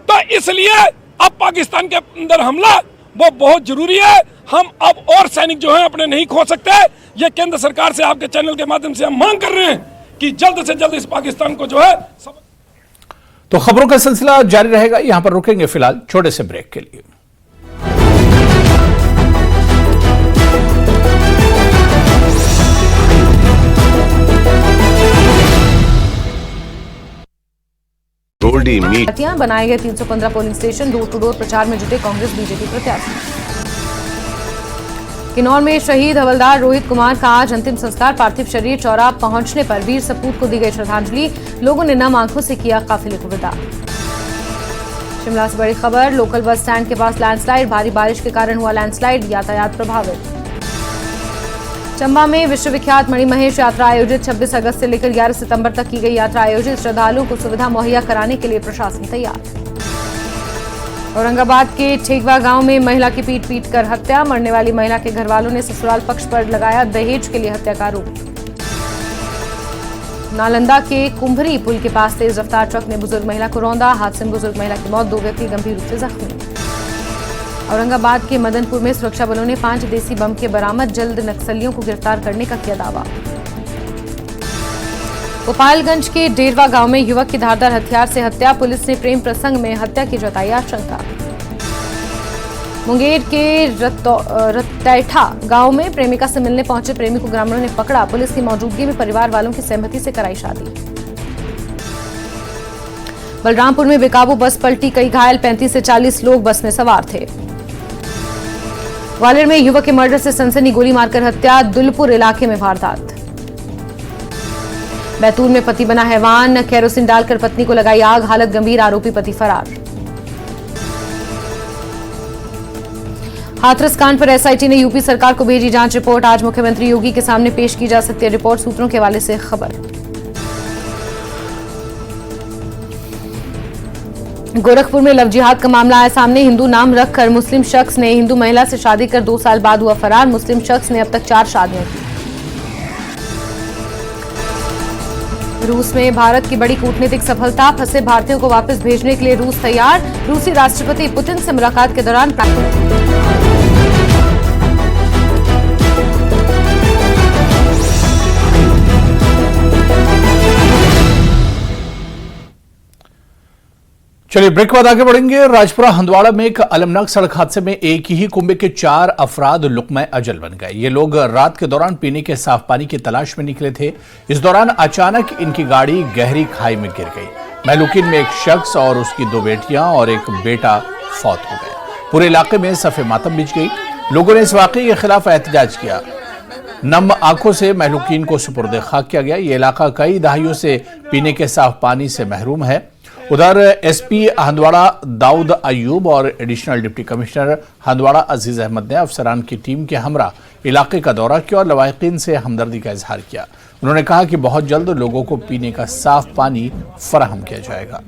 तो इसलिए अब पाकिस्तान के अंदर हमला वो बहुत जरूरी है। हम अब और सैनिक जो हैं अपने नहीं खो सकते। ये केंद्र सरकार से आपके चैनल के माध्यम से हम मांग कर रहे हैं कि जल्द से जल्द इस पाकिस्तान को जो है
तो खबरों का सिलसिला जारी रहेगा। यहां पर रुकेंगे फिलहाल छोटे से ब्रेक के लिए।
बनाए गए 315 polling station, door to door प्रचार में जुटे कांग्रेस बीजेपी प्रत्याशी। किन्नौर में शहीद हवलदार रोहित कुमार का आज अंतिम संस्कार। पार्थिव शरीर चौरा पहुंचने पर वीर सपूत को दी गई श्रद्धांजलि। लोगों ने नम आंखों से किया काफिले को विदा। शिमला से बड़ी खबर, लोकल बस स्टैंड के पास लैंडस्लाइड, भारी बारिश के कारण हुआ लैंडस्लाइड, यातायात प्रभावित। चंबा में विश्वविख्यात मणिमहेश यात्रा आयोजित, 26 अगस्त से लेकर 11 सितंबर तक की गई यात्रा आयोजित। श्रद्धालुओं को सुविधा मुहैया कराने के लिए प्रशासन तैयार। औरंगाबाद के ठेकवा गांव में महिला की पीट कर हत्या, मरने वाली महिला के घर वालों ने ससुराल पक्ष पर लगाया दहेज के लिए हत्या का आरोप। नालंदा के कुंभरी पुल के पास तेज रफ्तार ट्रक ने बुजुर्ग महिला को रौंदा, हादसे में बुजुर्ग महिला की मौत, 2 व्यक्ति गंभीर रूप से जख्मी। औरंगाबाद के मदनपुर में सुरक्षा बलों ने 5 देसी बम के बरामद, जल्द नक्सलियों को गिरफ्तार करने का किया दावा। गोपालगंज के डेरवा गांव में युवक की धारदार हथियार से हत्या, पुलिस ने प्रेम प्रसंग में हत्या की जताई आशंका। मुंगेर के रतैठा गांव में प्रेमिका से मिलने पहुंचे प्रेमी को ग्रामीणों ने पकड़ा, पुलिस की मौजूदगी में परिवार वालों की सहमति से कराई शादी। बलरामपुर में बेकाबू बस पलटी, कई घायल, 35 से 40 लोग बस में सवार थे। ग्वालियर में युवक के मर्डर से सनसनी, गोली मारकर हत्या, दुलपुर इलाके में वारदात। बैतूल में पति बना हैवान, केरोसिन डालकर पत्नी को लगाई आग, हालत गंभीर, आरोपी पति फरार। हाथरस कांड पर एसआईटी ने यूपी सरकार को भेजी जांच रिपोर्ट, आज मुख्यमंत्री योगी के सामने पेश की जा सकती है रिपोर्ट, सूत्रों के हवाले से खबर। गोरखपुर में लव जिहाद का मामला आया सामने, हिंदू नाम रखकर मुस्लिम शख्स ने हिंदू महिला से शादी कर 2 साल बाद हुआ फरार, मुस्लिम शख्स ने अब तक 4 शादियां की। रूस में भारत की बड़ी कूटनीतिक सफलता, फंसे भारतीयों को वापस भेजने के लिए रूस तैयार, रूसी राष्ट्रपति पुतिन से मुलाकात के दौरान
चलिए ब्रेक के बाद आगे बढ़ेंगे। राजपुरा हंदवाड़ा में एक अलमनाक सड़क हादसे में एक ही कुंबे के 4 अफराद लुकमा अजल बन गए। ये लोग रात के दौरान पीने के साफ पानी की तलाश में निकले थे। इस दौरान अचानक इनकी गाड़ी गहरी खाई में गिर गई। महलूकिन में एक शख्स और उसकी 2 बेटियां और एक बेटा फौत हो गए। पूरे इलाके में सफे मातम बिछ गई। लोगों ने इस वाकये के खिलाफ एहतजाज किया। नम आंखों से महलूकिन को सुपुर्द खाक किया गया। ये इलाका कई दहाइयों से पीने के साफ पानी से महरूम है। उधर एसपी हंदवाड़ा दाऊद अयूब और एडिशनल डिप्टी कमिश्नर हंदवाड़ा अजीज अहमद ने अफसरान की टीम के हमरा इलाके का दौरा किया और लवाहिकीन से हमदर्दी का इजहार किया। उन्होंने कहा कि बहुत जल्द लोगों को पीने का साफ पानी फराहम किया जाएगा।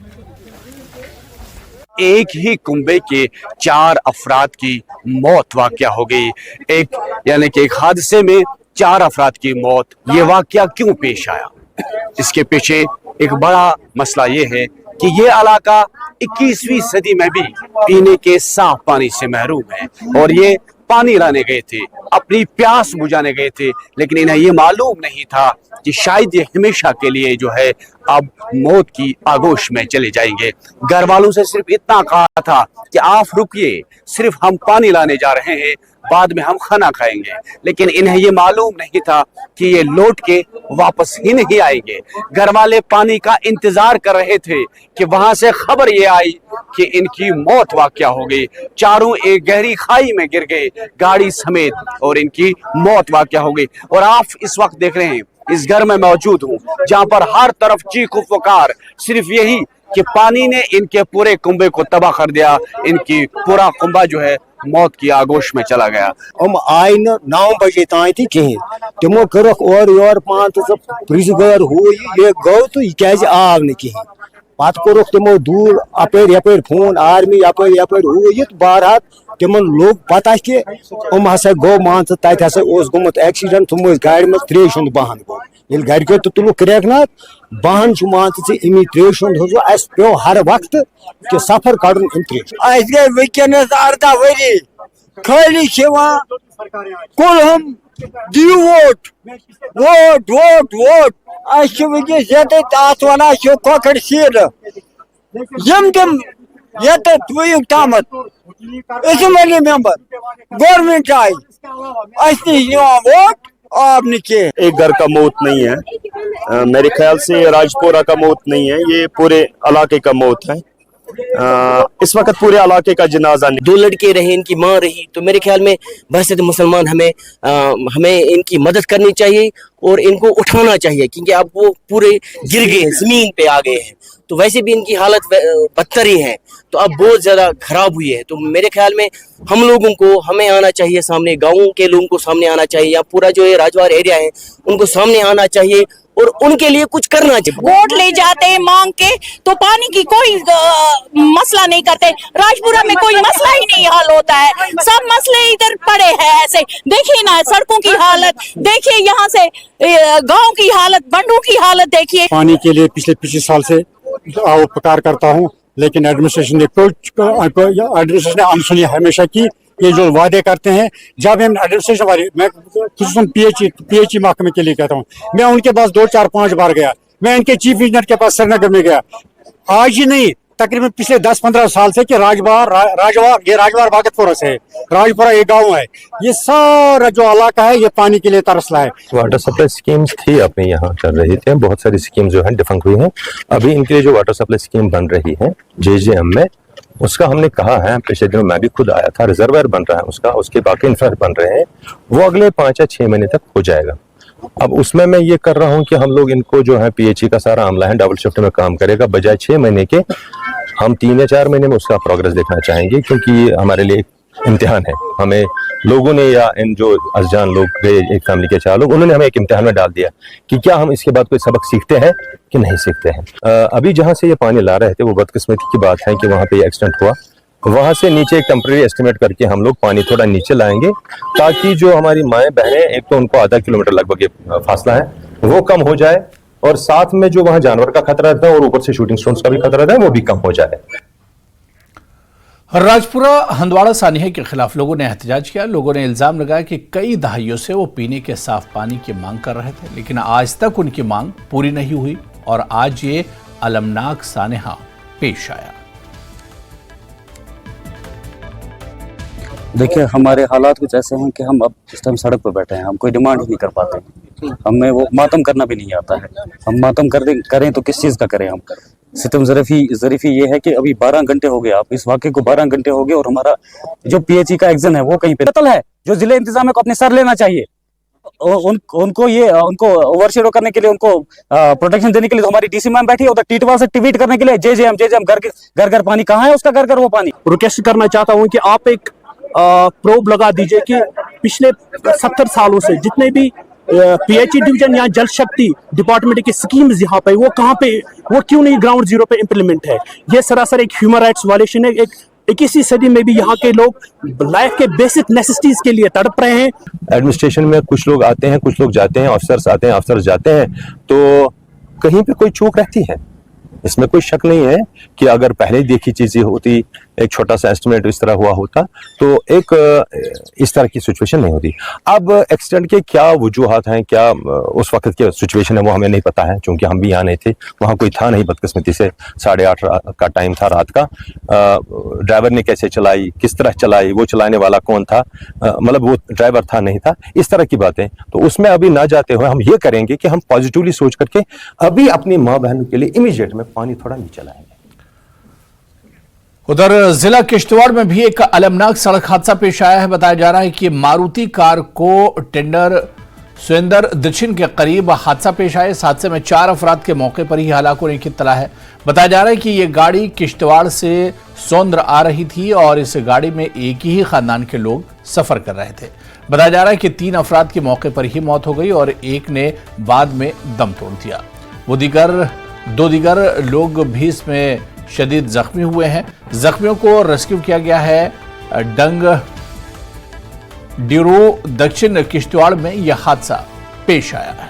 एक ही कुंबे के 4 अफराद की मौत वाकया हो गई। यानी कि एक हादसे में 4 अफराद की मौत। ये वाकया क्यों पेश आया, इसके पीछे एक बड़ा मसला ये है कि ये इलाका 21वीं सदी में भी पीने के साफ पानी से महरूम है और ये पानी लाने गए थे, अपनी प्यास बुझाने गए थे, लेकिन इन्हें ये मालूम नहीं था कि शायद ये हमेशा के लिए जो है अब मौत की आगोश में चले जाएंगे। घर वालों से सिर्फ इतना कहा था कि आप रुकिए, सिर्फ हम पानी लाने जा रहे हैं, बाद में हम खाना खाएंगे, लेकिन इन्हें ये मालूम नहीं था कि ये लौट के वापस ही नहीं आएंगे। घर वाले पानी का इंतजार कर रहे थे कि वहां से खबर ये आई कि इनकी मौत वाकया हो गई। चारों एक गहरी खाई में गिर गए गाड़ी समेत और इनकी मौत वाकया हो गई। और आप इस वक्त देख रहे हैं इस घर में मौजूद हूँ जहाँ पर हर तरफ चीख पुकार सिर्फ यही कि पानी ने इनके पूरे कुंबे को तबाह कर दिया। इनकी पूरा कुंबा जो है मौत की आगोश में चला गया।
हम आय 9 बजे तान कहें तमो कर्क और योर 5 प्रिज गैर हु ये गो तो यह आव न कहें पत कोरुक तमो दूर अपर यपर फोन आर्मी यपर यपर हु ये बारहा तिमन लोग पता कि हसा गो मान तत हसा गोमुत एक्सीडेंट तुम गाड़ी में त्रेश बहन गो ये घर तो तुल क्रैकनाथ बहन मान अमी त्रेश अस पे हर वक्त कि सफर कड़न त्रेश गई वनस 18 वरी खाली कुल हम दियो वोट वोट वोट वोट वनस ये वन कोकड़ सील यम तम ये तमत असम्बली मेंबर गवर्नमेंट आई वोट आप नीचे।
एक घर का मौत नहीं है, मेरे ख्याल से राजपुरा का मौत नहीं है, ये पूरे इलाके का मौत है। इस वक्त पूरे इलाके का जनाजा नहीं।
2 लड़के रहे, इनकी माँ रही, तो मेरे ख्याल में बहसत मुसलमान हमें इनकी मदद करनी चाहिए और इनको उठाना चाहिए क्योंकि अब वो पूरे गिर गए, जमीन पे आ गए हैं। तो वैसे भी इनकी हालत बदतर ही है, तो अब बहुत ज्यादा खराब हुई है। तो मेरे ख्याल में हम लोगों को हमें आना चाहिए सामने, गाँव के लोगों को सामने आना चाहिए, या पूरा जो ये राजवार एरिया है उनको सामने आना चाहिए और उनके लिए कुछ करना चाहिए।
वोट ले जाते हैं मांग के तो पानी की कोई मसला नहीं करते। राजपुरा में कोई मसला ही नहीं हल होता है, सब मसले इधर पड़े हैं। ऐसे देखिए ना सड़कों की हालत, देखिए यहाँ से गांव की हालत, बंडों की हालत देखिए।
पानी के लिए पिछले साल से उपकार करता हूँ, लेकिन एडमिनिस्ट्रेशन ने अनसुनी हमेशा की। ये जो वादे करते हैं, जब हम एडमिनिस्ट्रेशन वाले, मैं पीएचई महकमे के लिए कहता हूँ, मैं उनके पास 2, 4, 5 बार गया, मैं इनके चीफ इंजीनियर के पास श्रीनगर में गया, आज ही नहीं तकरीबन पिछले 10-15 साल से कि राजवार बागतपुरा से है, राजपुरा एक गाँव है, ये सारा जो इलाका है ये पानी के लिए तरस रहा है।
वाटर सप्लाई स्कीम्स थी अपने यहाँ चल रही थी, बहुत सारी स्कीम जो है डिफंक्ट हुई हैं। अभी इनके लिए जो वाटर सप्लाई स्कीम बन रही है JJM में, उसका हमने कहा है, पिछले दिनों मैं भी खुद आया था, रिजर्वायर बन रहा है उसके बाकी इंफ्रास्ट्रक्चर बन रहे हैं, वो अगले 5 या 6 महीने तक हो जाएगा। अब उसमें मैं ये कर रहा हूँ कि हम लोग इनको जो है PHE का सारा अमला है डबल शिफ्ट में काम करेगा, बजाय 6 महीने के हम 3 या 4 महीने में उसका प्रोग्रेस देखना चाहेंगे, क्योंकि हमारे लिए इम्तिहान है। हमें लोगों ने, या इन जो अनजान लोग गए, एक फैमिली के 4 लोग, उन्होंने हमें एक इम्तिहान में डाल दिया कि क्या हम इसके बाद कोई सबक सीखते हैं कि नहीं सीखते हैं। अभी जहाँ से ये पानी ला रहे थे वो बदकिस्मती की बात है कि वहाँ पे एक्सीडेंट हुआ, वहां से नीचे एक टेम्परेरी एस्टिमेट करके हम लोग पानी थोड़ा नीचे लाएंगे, ताकि जो हमारी माएँ बहनें, एक तो उनको आधा किलोमीटर लगभग ये फासला है, वो कम हो जाए, और साथ में जो वहां जानवर का खतरा रहता है और ऊपर से शूटिंग स्टोन्स का भी खतरा रहता है वो भी कम हो जाए।
राजपुरा हंदवाड़ा सानिया के खिलाफ लोगों ने एहतजाज किया। लोगों ने इल्जाम लगाया कि कई दहाइयों से वो पीने के साफ पानी की मांग कर रहे थे, लेकिन आज तक उनकी मांग पूरी नहीं हुई और आज ये अलमनाक सानिया पेश आया।
देखिए, हमारे हालात कुछ ऐसे हैं कि हम अब इस टाइम सड़क पर बैठे हैं, हम कोई डिमांड ही नहीं कर पाते, हमें वो मातम करना भी नहीं आता है। हम मातम करें तो किस चीज़ का करें हम? सितम ज़रीफ़ी ये है कि अभी 12 घंटे हो गए, आप इस वाक़े को 12 घंटे हो गए और हमारा जो PHE का एग्जाम है वो कहीं पे कत्ल है, जो जिले इंतजाम को अपने सर लेना चाहिए। उनको ओवरशेडो करने के लिए, उनको प्रोटेक्शन देने के लिए तो हमारी DC मैम बैठी है उधर टीटवाल से ट्वीट करने के लिए, JJM घर घर पानी कहाँ है, उसका घर वो पानी।
रिक्वेस्ट करना चाहता हूँ कि आप एक प्रोब लगा दीजिए कि पिछले 70 सालों से जितने भी PHE डिवीजन या जल शक्ति डिपार्टमेंट की स्कीम्स यहाँ पे, वो कहाँ पे, वो क्यों नहीं ग्राउंड जीरो पे इम्प्लीमेंट है? ये सरासर एक ह्यूमन राइट्स वायलेशन है। एक 21वीं सदी में भी यहाँ के लोग लाइफ के बेसिक नेसेसिटीज के लिए तड़प रहे हैं।
एडमिनिस्ट्रेशन में कुछ लोग आते हैं, कुछ लोग जाते हैं, अफसर्स आते हैं, अफसर्स जाते हैं, तो कहीं पे कोई चूक रहती है। इसमें कोई शक नहीं है कि अगर पहले देखी चीजें होती, एक छोटा सा एस्टिमेट इस तरह हुआ होता, तो एक इस तरह की सिचुएशन नहीं होती। अब एक्सीडेंट के क्या वजूहात हैं, क्या उस वक्त की सिचुएशन है, वो हमें नहीं पता है, क्योंकि हम भी यहाँ नहीं थे, वहाँ कोई था नहीं। बदकिस्मती से 8:30 का टाइम था रात का। ड्राइवर ने कैसे चलाई, किस तरह चलाई, वो चलाने वाला कौन था, मतलब वो ड्राइवर था नहीं था, इस तरह की बातें, तो उसमें अभी ना जाते हुए हम ये करेंगे कि हम पॉजिटिवली सोच करके अभी अपनी माँ बहनों के लिए इमीडिएट में पानी थोड़ा नीचे लाएंगे।
उधर जिला किश्तवाड़ में भी एक अलमनाक सड़क हादसा पेश आया है। बताया जा रहा है कि मारुति कार को टेंडर सुरेंद्र दक्षिण के करीब हादसा पेश आया। इस हादसे में 4 अफराद के मौके पर ही हलाक होने की इत्तला है। बताया जा रहा है कि ये गाड़ी किश्तवाड़ से सोंद्र आ रही थी और इस गाड़ी में एक ही खानदान के लोग सफर कर रहे थे। बताया जा रहा है कि 3 अफराद की मौके पर ही मौत हो गई और एक ने बाद में दम तोड़ दिया। दो दीगर लोग भी इसमें शदीद जख्मी हुए हैं। जख्मियों को रेस्क्यू किया गया है। डंग ड्यूरो दक्षिण किश्तवाड़ में यह हादसा पेश आया है।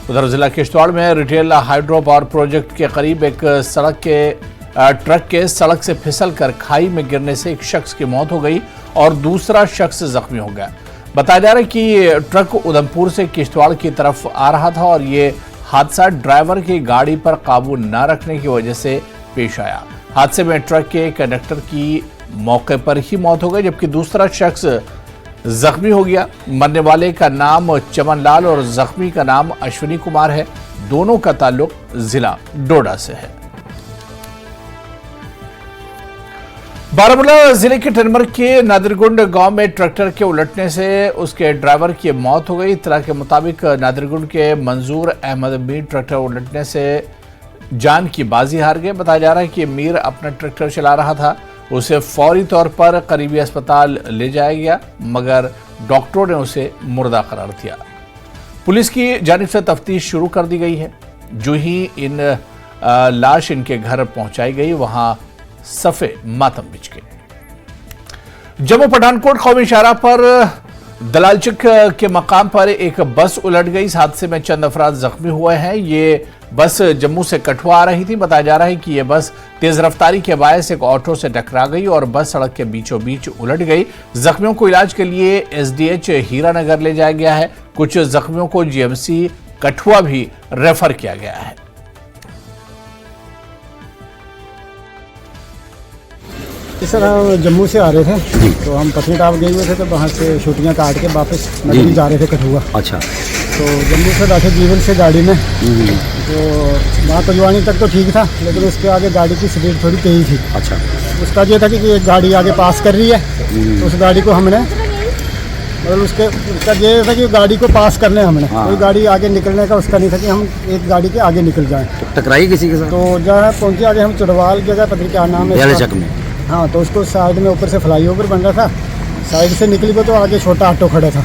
उधर जिला किश्तवाड़ में रिटेल हाइड्रो पावर प्रोजेक्ट के करीब एक ट्रक के सड़क से फिसलकर खाई में गिरने से एक शख्स की मौत हो गई और दूसरा शख्स जख्मी हो गया। बताया जा रहा है कि ट्रक उधमपुर से किश्तवाड़ की तरफ आ रहा था और ये हादसा ड्राइवर की गाड़ी पर काबू न रखने की वजह से पेश आया। हादसे में ट्रक के कंडक्टर की मौके पर ही मौत हो गई जबकि दूसरा शख्स जख्मी हो गया। मरने वाले का नाम चमन लाल और जख्मी का नाम अश्विनी कुमार है। दोनों का ताल्लुक जिला डोडा से है। बारामूला जिले के टनमर के नादिरगुंड गांव में ट्रैक्टर के उलटने से उसके ड्राइवर की मौत हो गई। इत्तला के मुताबिक नादिरगुंड के मंजूर अहमद मीर ट्रैक्टर उलटने से जान की बाजी हार गए। बताया जा रहा है कि मीर अपना ट्रैक्टर चला रहा था। उसे फौरी तौर पर करीबी अस्पताल ले जाया गया मगर डॉक्टरों ने उसे मुर्दा करार दिया। पुलिस की जानिब से तफ्तीश शुरू कर दी गई है। जो ही इन लाश इनके घर पहुंचाई गई वहां सफे मातम बिछ गए। जम्मू पठानकोट कौमी शाहराह पर दलालचक के मकाम पर एक बस उलट गई। इस हादसे में चंद अफराद जख्मी हुए हैं। ये बस जम्मू से कठुआ आ रही थी। बताया जा रहा है कि यह बस तेज रफ्तारी के बायस एक ऑटो से टकरा गई और बस सड़क के बीचों बीच उलट गई। जख्मियों को इलाज के लिए एसडीएच हीरानगर ले जाया गया है। कुछ जख्मियों को जीएमसी कठुआ भी रेफर किया गया है।
सर हम जम्मू से आ रहे थे तो हम पत्नी टाप गए हुए थे तो वहाँ से छुट्टियाँ काट के वापस नगरी जा रहे थे कठुआ।
अच्छा।
तो जम्मू से बैठे जीवन से गाड़ी में तो वहाँ कजवानी तक तो ठीक था लेकिन उसके आगे गाड़ी की स्पीड थोड़ी तेज थी।
अच्छा।
उसका ये था कि एक गाड़ी आगे पास कर रही है तो उस गाड़ी को हमने मतलब उसका ये था कि गाड़ी को पास करने हमने कोई गाड़ी आगे निकलने का उसका नहीं था कि हम एक गाड़ी के आगे निकल जाएं।
टकराई किसी के साथ?
तो जहाँ पहुँचे आगे हम चुड़वाल जगह पता क्या नाम है हाँ तो उसको साइड में ऊपर से फ्लाईओवर बन रहा था। साइड से निकली वो तो आगे छोटा ऑटो खड़ा था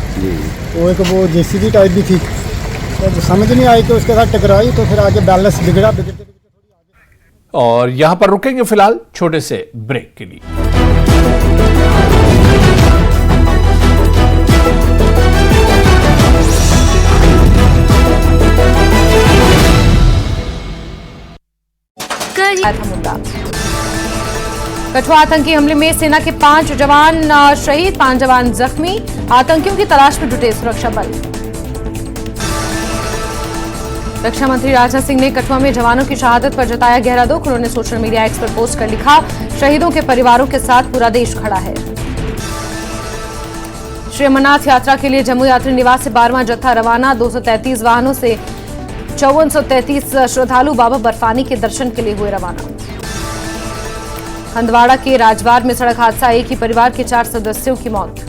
तो एक वो जेसीबी टाइप भी थी तो समझ नहीं आई कि उसके साथ टकराई तो फिर आगे बैलेंस बिगड़ा।
और यहां पर रुकेंगे फिलहाल छोटे से ब्रेक के लिए।
कठुआ आतंकी हमले में सेना के 5 जवान शहीद, 5 जवान जख्मी। आतंकियों की तलाश में जुटे सुरक्षा बल। रक्षा मंत्री राजनाथ सिंह ने कठुआ में जवानों की शहादत पर जताया गहरा दुख। उन्होंने सोशल मीडिया एक्स पर पोस्ट कर लिखा, शहीदों के परिवारों के साथ पूरा देश खड़ा है। श्री अमरनाथ यात्रा के लिए जम्मू यात्री निवास से 12वां जत्था रवाना। 233 वाहनों से 5433 श्रद्धालु बाबा बर्फानी के दर्शन के लिए हुए रवाना। हंदवाड़ा के राजवार में सड़क हादसा, एक ही परिवार के 4 सदस्यों की मौत।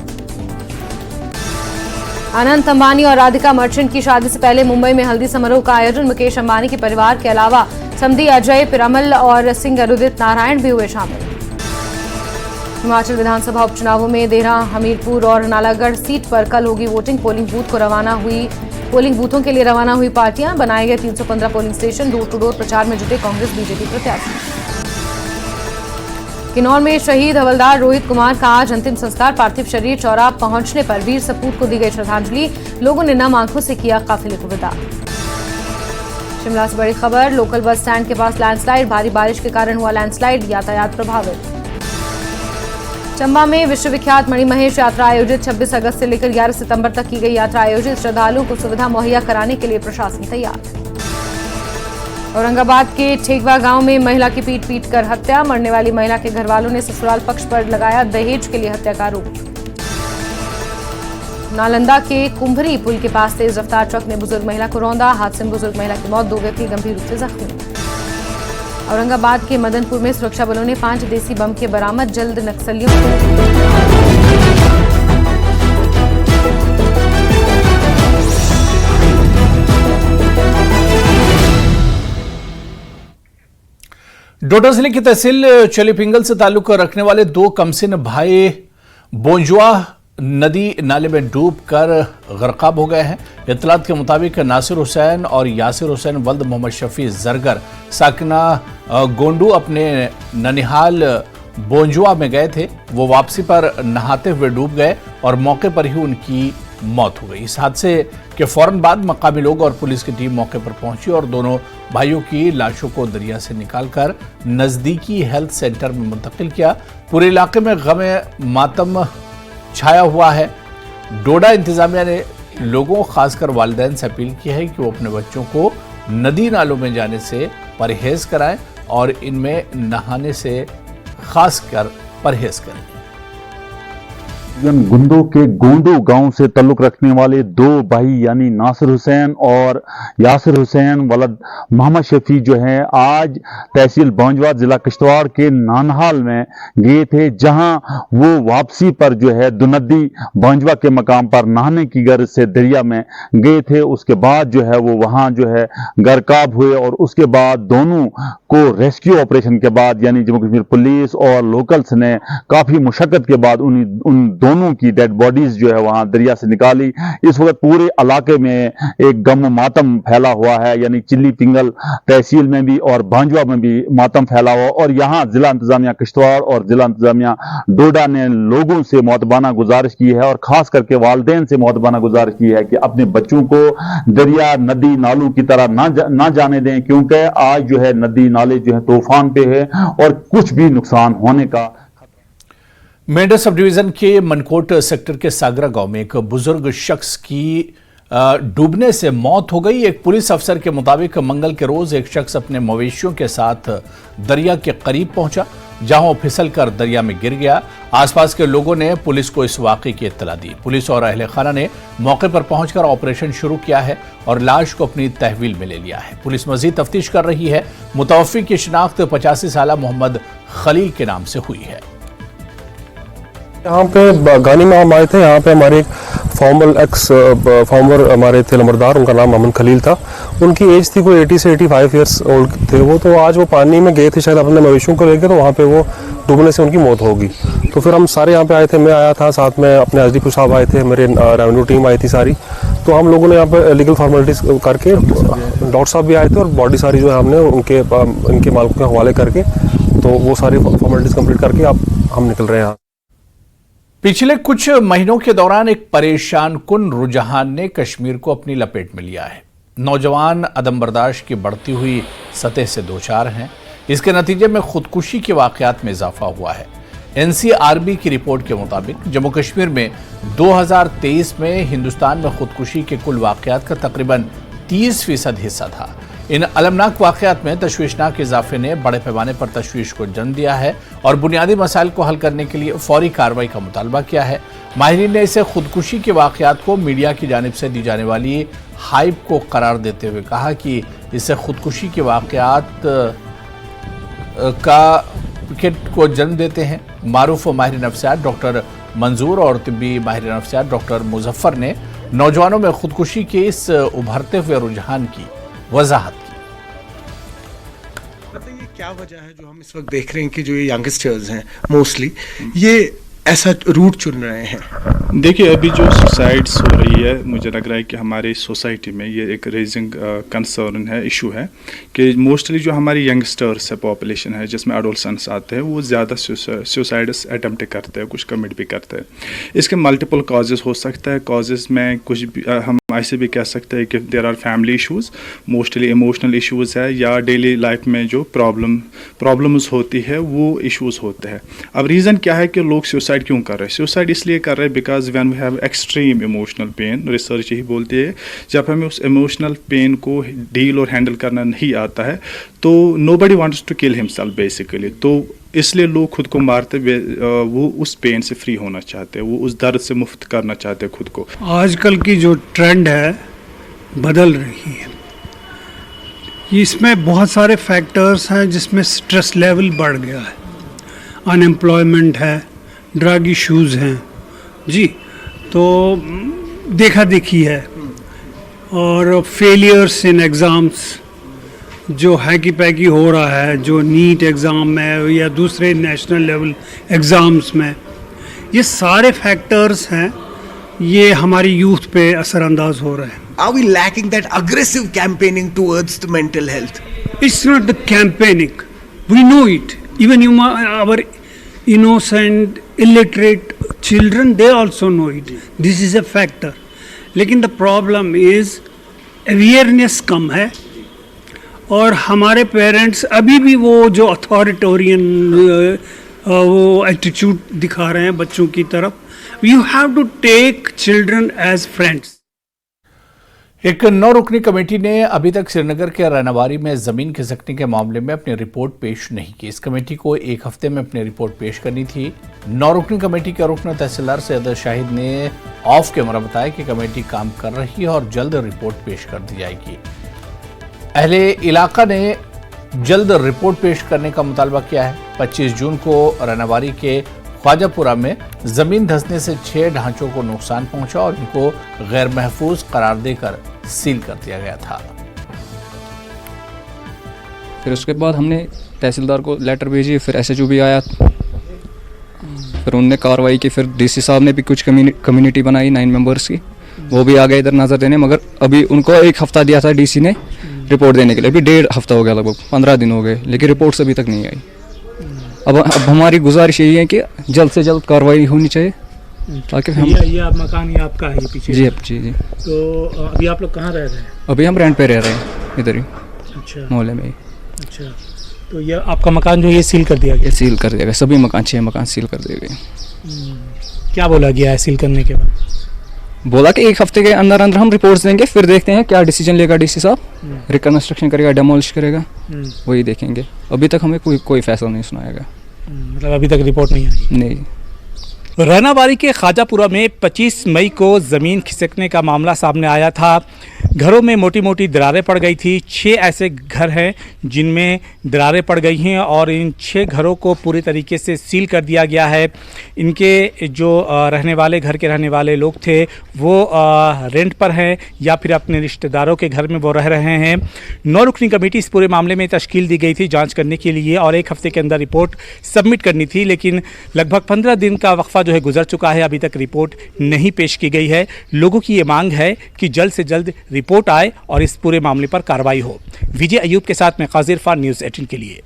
अनंत अंबानी और राधिका मर्चेंट की शादी से पहले मुंबई में हल्दी समारोह का आयोजन। मुकेश अंबानी के परिवार के अलावा समधी अजय, पिरामल और सिंह उदित नारायण भी हुए शामिल। हिमाचल विधानसभा उपचुनावों में देहरा, हमीरपुर और नालागढ़ सीट पर कल होगी वोटिंग। पोलिंग बूथों के लिए रवाना हुई पार्टियां। बनाए गए 315 polling station. Door to door प्रचार में जुटे कांग्रेस बीजेपी प्रत्याशी। किन्नौर में शहीद हवलदार रोहित कुमार का आज अंतिम संस्कार। पार्थिव शरीर चौरा पहुंचने पर वीर सपूत को दी गई श्रद्धांजलि। लोगों ने नम आंखों से किया काफिले को विदा। शिमला से बड़ी खबर, लोकल बस स्टैंड के पास लैंडस्लाइड। भारी बारिश के कारण हुआ लैंडस्लाइड, यातायात प्रभावित। चंबा में विश्वविख्यात मणिमहेश यात्रा आयोजित। 26 अगस्त से लेकर 11 सितंबर तक की गई यात्रा आयोजित। श्रद्धालुओं को सुविधा मुहैया कराने के लिए प्रशासन तैयार। औरंगाबाद के ठेकवा गांव में महिला की पीट कर हत्या। मरने वाली महिला के घरवालों ने ससुराल पक्ष पर लगाया दहेज के लिए हत्या का आरोप। नालंदा के कुंभरी पुल के पास तेज रफ्तार ट्रक ने बुजुर्ग महिला को रौंदा। हादसे में बुजुर्ग महिला की मौत, 2 व्यक्ति गंभीर रूप से जख्मी। औरंगाबाद के मदनपुर में सुरक्षा बलों ने 5 देसी बम के बरामद। जल्द नक्सलियों को
डोडा जिले की तहसील चलीपिंगल से ताल्लुक रखने वाले दो कमसिन भाई बोंजुआ नदी नाले में डूबकर गरकाब हो गए हैं। इत्तलात के मुताबिक नासिर हुसैन और यासिर हुसैन वल्द मोहम्मद शफी जरगर साकना गोंडू अपने ननिहाल बोंजुआ में गए थे। वो वापसी पर नहाते हुए डूब गए और मौके पर ही उनकी मौत हो गई। इस हादसे के फौरन बाद मकामी लोग और पुलिस की टीम मौके पर पहुंची और दोनों भाइयों की लाशों को दरिया से निकालकर नजदीकी हेल्थ सेंटर में मुंतकिल किया। पूरे इलाके में गमे मातम छाया हुआ है। डोडा इंतजामिया ने लोगों खासकर वालिदैन से अपील की है कि वो अपने बच्चों को नदी नालों में जाने से परहेज कराएं और इनमें नहाने से खासकर परहेज करें।
गुंदो के गोंडू गांव से ताल्लुक रखने वाले दो भाई यानी नासिर हुसैन और यासिर हुसैन वलद मोहम्मद शफी जो है आज तहसील बोंजवा जिला किश्तवाड़ के नानहाल में गए थे, जहां वो वापसी पर जो है दुनदी बोंजवा के मकाम पर नहाने की गर्ज से दरिया में गए थे। उसके बाद जो है वो वहां जो है गरकाब हुए और उसके बाद दोनों को रेस्क्यू ऑपरेशन के बाद यानी जम्मू कश्मीर पुलिस और लोकल्स ने काफी मुशक्कत के बाद उन दोनों की डेड बॉडीज जो है वहां दरिया से निकाली। इस वक्त पूरे इलाके में एक गम मातम फैला हुआ है, यानी चिल्ली पिंगल तहसील में भी और भांजवा में भी मातम फैला हुआ। और यहां जिला इंतजामिया किश्तवाड़ और जिला इंतजामिया डोडा ने लोगों से मौतबाना गुजारिश की है और खास करके वालिदैन से मौतबाना गुजारिश की है कि अपने बच्चों को दरिया नदी नालों की तरह ना जाने दें, क्योंकि आज जो है नदी नाले जो है तूफान पे है और कुछ भी नुकसान होने का।
मेंढा सब डिवीजन के मनकोट सेक्टर के सागरा गांव में एक बुजुर्ग शख्स की डूबने से मौत हो गई। एक पुलिस अफसर के मुताबिक मंगल के रोज एक शख्स अपने मवेशियों के साथ दरिया के करीब पहुंचा, जहां वो फिसलकर दरिया में गिर गया। आसपास के लोगों ने पुलिस को इस वाकये की इत्तला दी। पुलिस और अहले खाना ने मौके पर पहुंचकर ऑपरेशन शुरू किया है और लाश को अपनी तहवील में ले लिया है। पुलिस मजीद तफ्तीश कर रही है। मुतवफ़्फ़ी की शिनाख्त 85 साला मोहम्मद खलील के नाम से हुई है।
यहाँ पे गानी में हम आए थे। यहाँ पे हमारे फॉर्मर हमारे थे लंबरदार, उनका नाम मोहम्मद खलील था। उनकी एज थी कोई 80 से 85 ईयर्स ओल्ड थे वो। तो आज वो पानी में गए थे शायद अपने मवेशियों को लेकर, तो वहाँ पे वो डूबने से उनकी मौत होगी। तो फिर हम सारे यहाँ पे आए थे, मैं आया था, साथ में अपने एसडीपी साहब आए थे, मेरे रेवेन्यू टीम आई थी सारी। तो हम लोगों ने यहाँ पे लीगल फॉर्मेलिटीज करके डॉक्टर साहब भी आए थे और बॉडी सारी जो है हमने इनके मालिकों के हवाले करके, तो वो सारी फॉर्मेलिटीज कंप्लीट करके अब हम निकल रहे हैं।
पिछले कुछ महीनों के दौरान एक परेशान कुन रुझान ने कश्मीर को अपनी लपेट में लिया है। नौजवान अदम बर्दाश्त की बढ़ती हुई सतह से दोचार हैं। इसके नतीजे में खुदकुशी के वाकयात में इजाफा हुआ है। एनसीआरबी की रिपोर्ट के मुताबिक जम्मू कश्मीर में 2023 में हिंदुस्तान में खुदकुशी के कुल वाकयात का तकरीबन 30% हिस्सा था। इन अलमनाक वाकयात में तशवीशनाक इजाफे ने बड़े पैमाने पर तशवीश को जन्म दिया है और बुनियादी मसाइल को हल करने के लिए फौरी कार्रवाई का मुतालबा किया है। माहिरीन ने इसे खुदकुशी के वाकयात को मीडिया की जानिब से दी जाने वाली हाइप को करार देते हुए कहा कि इससे खुदकुशी के वाकयात का क्रिकेट को जन्म देते हैं। मारूफ माहिर नफ्सियात डॉक्टर मंजूर और तिब्बी माहिर नफ्सियात डॉक्टर मुजफ्फर ने नौजवानों में खुदकुशी के इस उभरते हुए रुझान की वजाहत की।
बताइए क्या वजह है जो हम इस वक्त देख रहे हैं कि जो ये यंगस्टर्स हैं मोस्टली ये ऐसा रूट चुन रहे हैं?
देखिए, अभी जो सुसाइड्स हो रही है, मुझे लग रहा है कि हमारी सोसाइटी में ये एक रेजिंग कंसर्न है, इशू है कि मोस्टली जो हमारी यंगस्टर्स है, पॉपुलेशन है जिसमें एडोलसेंट्स आते हैं, वो ज़्यादा सुसाइड्स अटैम्प्ट करते हैं, कुछ कमिट भी करते हैं। इसके मल्टीपल कॉजेज़ हो सकता है। कॉजेज़ में कुछ भी हम ऐसे भी कह सकते हैं कि there are family issues, mostly emotional issues है, या डेली लाइफ में जो प्रॉब्लम्स होती है वो इश्यूज़ होते हैं। अब रीज़न क्या है कि लोग सुसाइड क्यों कर रहे हैं? सुसाइड इसलिए कर रहे हैं because when we have extreme emotional pain, research यही बोलती है, जब हमें उस इमोशनल पेन को डील और हैंडल करना नहीं आता है तो nobody wants to kill himself basically. तो इसलिए लोग खुद को मारते, वो उस पेन से फ्री होना चाहते हैं, वो उस दर्द से मुक्त करना चाहते हैं खुद को।
आजकल की जो ट्रेंड है बदल रही है। इसमें बहुत सारे फैक्टर्स हैं जिसमें स्ट्रेस लेवल बढ़ गया है, अनएम्प्लॉयमेंट है, ड्रग इश्यूज़ हैं जी, तो देखा देखी है, और फेलियर्स इन एग्ज़ाम्स, जो हैकी पैकी हो रहा है, जो नीट एग्ज़ाम में या दूसरे नेशनल लेवल एग्ज़ाम्स में, ये सारे फैक्टर्स हैं, ये हमारी यूथ पे असरअंदाज हो रहे हैं.
Are we lacking that aggressive campaigning towards the mental health?
It's not the campaigning. We know it. Even our innocent, illiterate children, they also know it. This is a factor. लेकिन the problem is awareness कम है और हमारे parents अभी भी वो जो authoritarian वो attitude दिखा रहे हैं बच्चों की तरफ. You have to take children as friends.
एक 9 रुकनी कमेटी ने अभी तक श्रीनगर के रैनावारी में जमीन खिसकने के मामले में अपनी रिपोर्ट पेश नहीं की. इस कमेटी को एक हफ्ते में अपनी रिपोर्ट पेश करनी थी. 9 रुकनी कमेटी के रुकन तहसीलदार सैयद शाहिद ने ऑफ कैमरा बताया कि कमेटी काम कर रही है और जल्द रिपोर्ट पेश कर दी जाएगी. अहले इलाका ने जल्द रिपोर्ट पेश करने का मुतालबा किया है. 25 जून को रैनावारी के ख्वाजापुरा में जमीन धंसने से 6 ढांचों को नुकसान पहुंचा और इनको गैर महफूज करार देकर सील कर दिया गया था.
फिर उसके बाद हमने तहसीलदार को लेटर भेजी, फिर SHO भी आया, फिर उनने कार्रवाई की. फिर DC साहब ने भी कुछ कम्युनिटी बनाई 9 मेंबर्स की, वो भी आ गए इधर नज़र देने. मगर अभी उनको 1 हफ्ता दिया था DC ने रिपोर्ट देने के लिए. अभी 1.5 हफ्ता हो गया, लगभग 15 दिन हो गए, लेकिन रिपोर्ट्स अभी तक नहीं आई. अब हमारी गुजारिश यही है कि जल्द से जल्द कार्रवाई होनी चाहिए ताकि हम
ये आप मकान ये आपका है पीछे?
जी जी.
तो अभी आप लोग कहाँ रह रहे हैं?
अभी हम रेंट पे रह रहे हैं इधर ही.
अच्छा.
मोहल्ले में ही.
अच्छा. तो ये आपका मकान जो ये सील कर दिया गया?
सील कर दिया गया, सभी मकान 6 मकान सील कर दिए गए.
क्या बोला गया है सील करने के बाद?
बोला कि 1 हफ्ते के अंदर अंदर हम रिपोर्ट्स देंगे, फिर देखते हैं क्या डिसीजन लेगा DC साहब. रिकंस्ट्रक्शन करेगा, डेमोलिश करेगा, वही देखेंगे. अभी तक हमें कोई फैसला नहीं सुनाया गया.
मतलब अभी तक रिपोर्ट नहीं आई?
नहीं.
रैनावारी के ख्वाजापुरा में 25 मई को ज़मीन खिसकने का मामला सामने आया था. घरों में मोटी मोटी दरारें पड़ गई थी. 6 ऐसे घर हैं जिनमें दरारें पड़ गई हैं और इन 6 घरों को पूरी तरीके से सील कर दिया गया है. इनके जो रहने वाले घर के रहने वाले लोग थे वो रेंट पर हैं या फिर अपने रिश्तेदारों के घर में वो रह रहे हैं. 9 रुकनी कमेटी इस पूरे मामले में तश्कील दी गई थी जाँच करने के लिए और 1 हफ्ते के अंदर रिपोर्ट सबमिट करनी थी, लेकिन लगभग 15 दिन का वक्फा जो है गुजर चुका है. अभी तक रिपोर्ट नहीं पेश की गई है. लोगों की ये मांग है कि जल्द से जल्द रिपोर्ट आए और इस पूरे मामले पर कार्रवाई हो. विजय अयूब के साथ में काजिर फान, न्यूज़ 18 के लिए.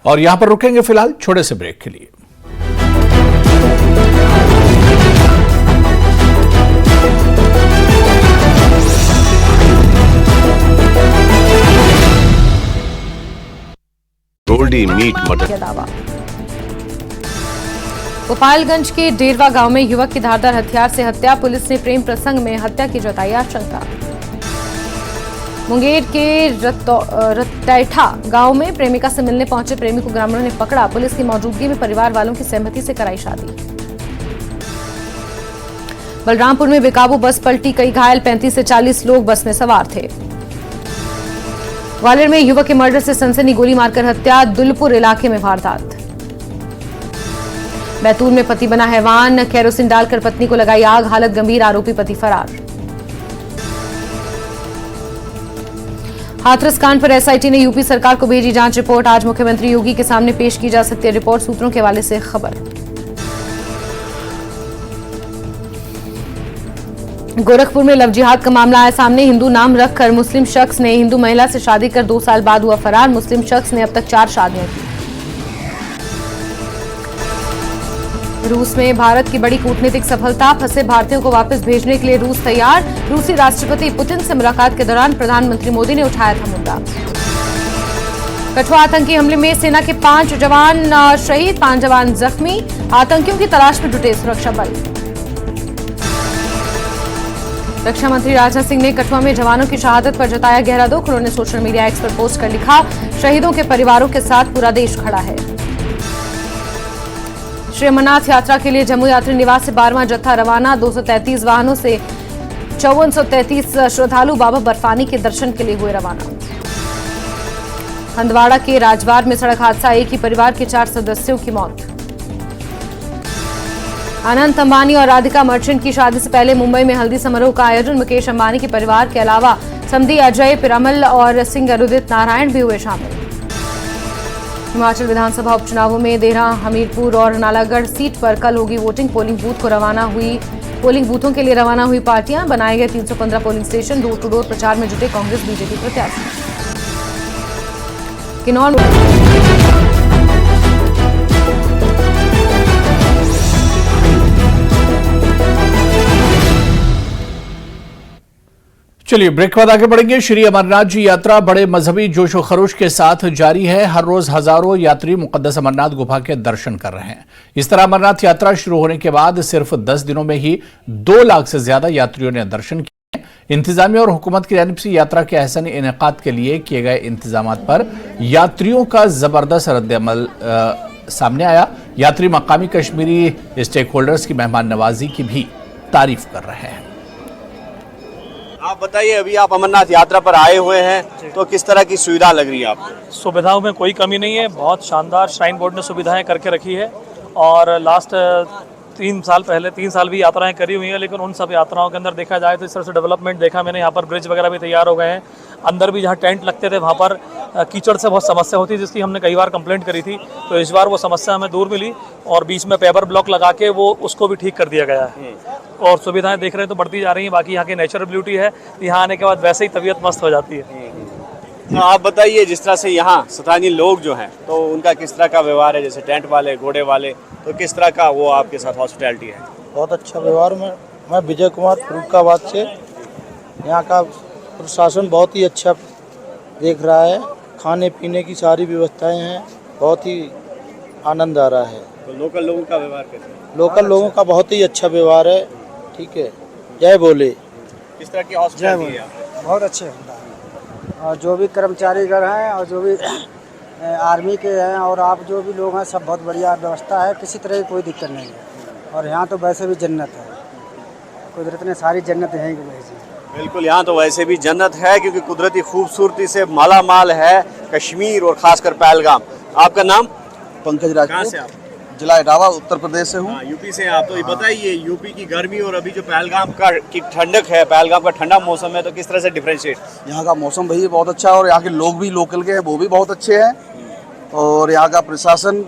और यहां पर रुकेंगे फिलहाल छोटे से ब्रेक के लिए.
गोल्डी मीट मटन दावा. गोपालगंज के डेरवा गांव में युवक की धारदार हथियार से हत्या. पुलिस ने प्रेम प्रसंग में हत्या की जताई आशंका. मुंगेर के रतैठा गांव में प्रेमिका से मिलने पहुंचे प्रेमी को ग्रामीणों ने पकड़ा. पुलिस की मौजूदगी में परिवार वालों की सहमति से कराई शादी. बलरामपुर में बेकाबू बस पलटी, कई घायल, 35 से 40 लोग बस में सवार थे. ग्वालियर में युवक के मर्डर से सनसनी, गोली मारकर हत्या. दुलपुर इलाके में वारदात. बैतूल में पति बना हैवान, केरोसिन डालकर पत्नी को लगाई आग, हालत गंभीर, आरोपी पति फरार. हाथरस कांड पर SIT ने यूपी सरकार को भेजी जांच रिपोर्ट. आज मुख्यमंत्री योगी के सामने पेश की जा सकती है रिपोर्ट, सूत्रों के हवाले से खबर. गोरखपुर में लव जिहाद का मामला आया सामने. हिंदू नाम रखकर मुस्लिम शख्स ने हिंदू महिला से शादी कर 2 साल बाद हुआ फरार. मुस्लिम शख्स ने अब तक 4 शादियां की. रूस में भारत की बड़ी कूटनीतिक सफलता, फंसे भारतीयों को वापस भेजने के लिए रूस तैयार. रूसी राष्ट्रपति पुतिन से मुलाकात के दौरान प्रधानमंत्री मोदी ने उठाया था मुद्दा. कठुआ आतंकी हमले में सेना के 5 जवान शहीद, 5 जवान जख्मी. आतंकियों की तलाश में जुटे सुरक्षा बल. रक्षा मंत्री राजनाथ सिंह ने कठुआ में जवानों की शहादत पर जताया गहरा दुख. उन्होंने सोशल मीडिया एक्स पर पोस्ट कर लिखा, शहीदों के परिवारों के साथ पूरा देश खड़ा है. श्री अमरनाथ यात्रा के लिए जम्मू यात्री निवास से 12वां जत्था रवाना. 233 वाहनों से 5433 श्रद्धालु बाबा बर्फानी के दर्शन के लिए हुए रवाना. हंदवाड़ा के राजवार में सड़क हादसा, एक ही परिवार के 4 सदस्यों की मौत. अनंत अंबानी और राधिका मर्चेंट की शादी से पहले मुंबई में हल्दी समारोह का आयोजन. मुकेश अंबानी के परिवार के अलावा समधी अजय पिरामल और सिंह अरुदित नारायण भी हुए शामिल। हिमाचल विधानसभा उपचुनावों में देहरा, हमीरपुर और नालागढ़ सीट पर कल होगी वोटिंग। पोलिंग बूथों के लिए रवाना हुई पार्टियां, बनाए गए 315 polling station. Door to door प्रचार में जुटे कांग्रेस बीजेपी प्रत्याशी। किन्नौर
चलिए ब्रेक बाद आगे बढ़ेंगे। श्री अमरनाथ जी यात्रा बड़े मजहबी जोशो खरोश के साथ जारी है। हर रोज हजारों यात्री मुकद्दस अमरनाथ गुफा के दर्शन कर रहे हैं। इस तरह अमरनाथ यात्रा शुरू होने के बाद सिर्फ 10 दिनों में ही 2 लाख से ज्यादा यात्रियों ने दर्शन किए। इंतजामिया और हुकूमत की जानिब से यात्रा के अहसन इनेकाद के लिए किए गए इंतजाम पर यात्रियों का जबरदस्त रद्द-ए-अमल सामने आया। यात्री मकामी कश्मीरी स्टेक होल्डर्स की मेहमान नवाजी की भी तारीफ कर रहे हैं।
आप बताइए, अभी आप अमरनाथ यात्रा पर आए हुए हैं तो किस तरह की सुविधा लग रही है आपको?
सुविधाओं में कोई कमी नहीं है, बहुत शानदार श्राइन बोर्ड ने सुविधाएं करके रखी है। और लास्ट 3 साल भी यात्राएं करी हुई हैं, लेकिन उन सब यात्राओं के अंदर देखा जाए तो इस तरह से डेवलपमेंट देखा मैंने। यहाँ पर ब्रिज वगैरह भी तैयार हो गए हैं। अंदर भी जहाँ टेंट लगते थे वहाँ पर कीचड़ से बहुत समस्या होती, जिसकी हमने कई बार कंप्लेंट करी थी। तो इस बार वो समस्या हमें दूर मिली और बीच में पेपर ब्लॉक लगा के वो उसको भी ठीक कर दिया गया है। और सुविधाएं देख रहे हैं तो बढ़ती जा रही हैं। बाकी यहाँ की नेचुरल ब्यूटी है, यहाँ आने के बाद वैसे ही तबीयत मस्त हो जाती है।
तो आप बताइए, जिस तरह से यहाँ स्थानीय लोग जो हैं तो उनका किस तरह का व्यवहार है? जैसे टेंट वाले, घोड़े वाले, तो किस तरह का वो आपके साथ हॉस्पिटैलिटी है?
बहुत अच्छा व्यवहार। मैं विजय कुमार फरुखाबाद से। यहाँ का प्रशासन बहुत ही अच्छा देख रहा है। खाने पीने की सारी व्यवस्थाएं हैं, बहुत ही आनंद आ रहा है।
तो लोकल लोगों का व्यवहार कैसा है?
लोकल लोगों का बहुत ही अच्छा व्यवहार है। ठीक है, जय बोले।
किस तरह की हॉस्पिटैलिटी है?
बहुत अच्छे और जो भी कर्मचारीगण हैं और जो भी आर्मी के हैं और आप जो भी लोग हैं, सब बहुत बढ़िया व्यवस्था है। किसी तरह की कोई दिक्कत नहीं है। और यहाँ तो वैसे भी जन्नत है, कुदरत ने सारी जन्नत है ही वैसे।
बिल्कुल, यहाँ तो वैसे भी जन्नत है क्योंकि कुदरती खूबसूरती से माला माल है कश्मीर और खासकर पहलगाम। आपका नाम?
पंकज राज।
कहाँ से आप?
जिला इटावा, उत्तर प्रदेश से हूँ।
यूपी से आप। तो ये बताइए, यूपी की गर्मी और अभी जो पहलगाम की ठंडक है, पहलगाम का ठंडा मौसम है, तो किस तरह से डिफरेंशिएट?
यहाँ का मौसम भी बहुत अच्छा है और यहाँ के लोग भी लोकल के हैं, वो भी बहुत अच्छे हैं। और यहाँ का प्रशासन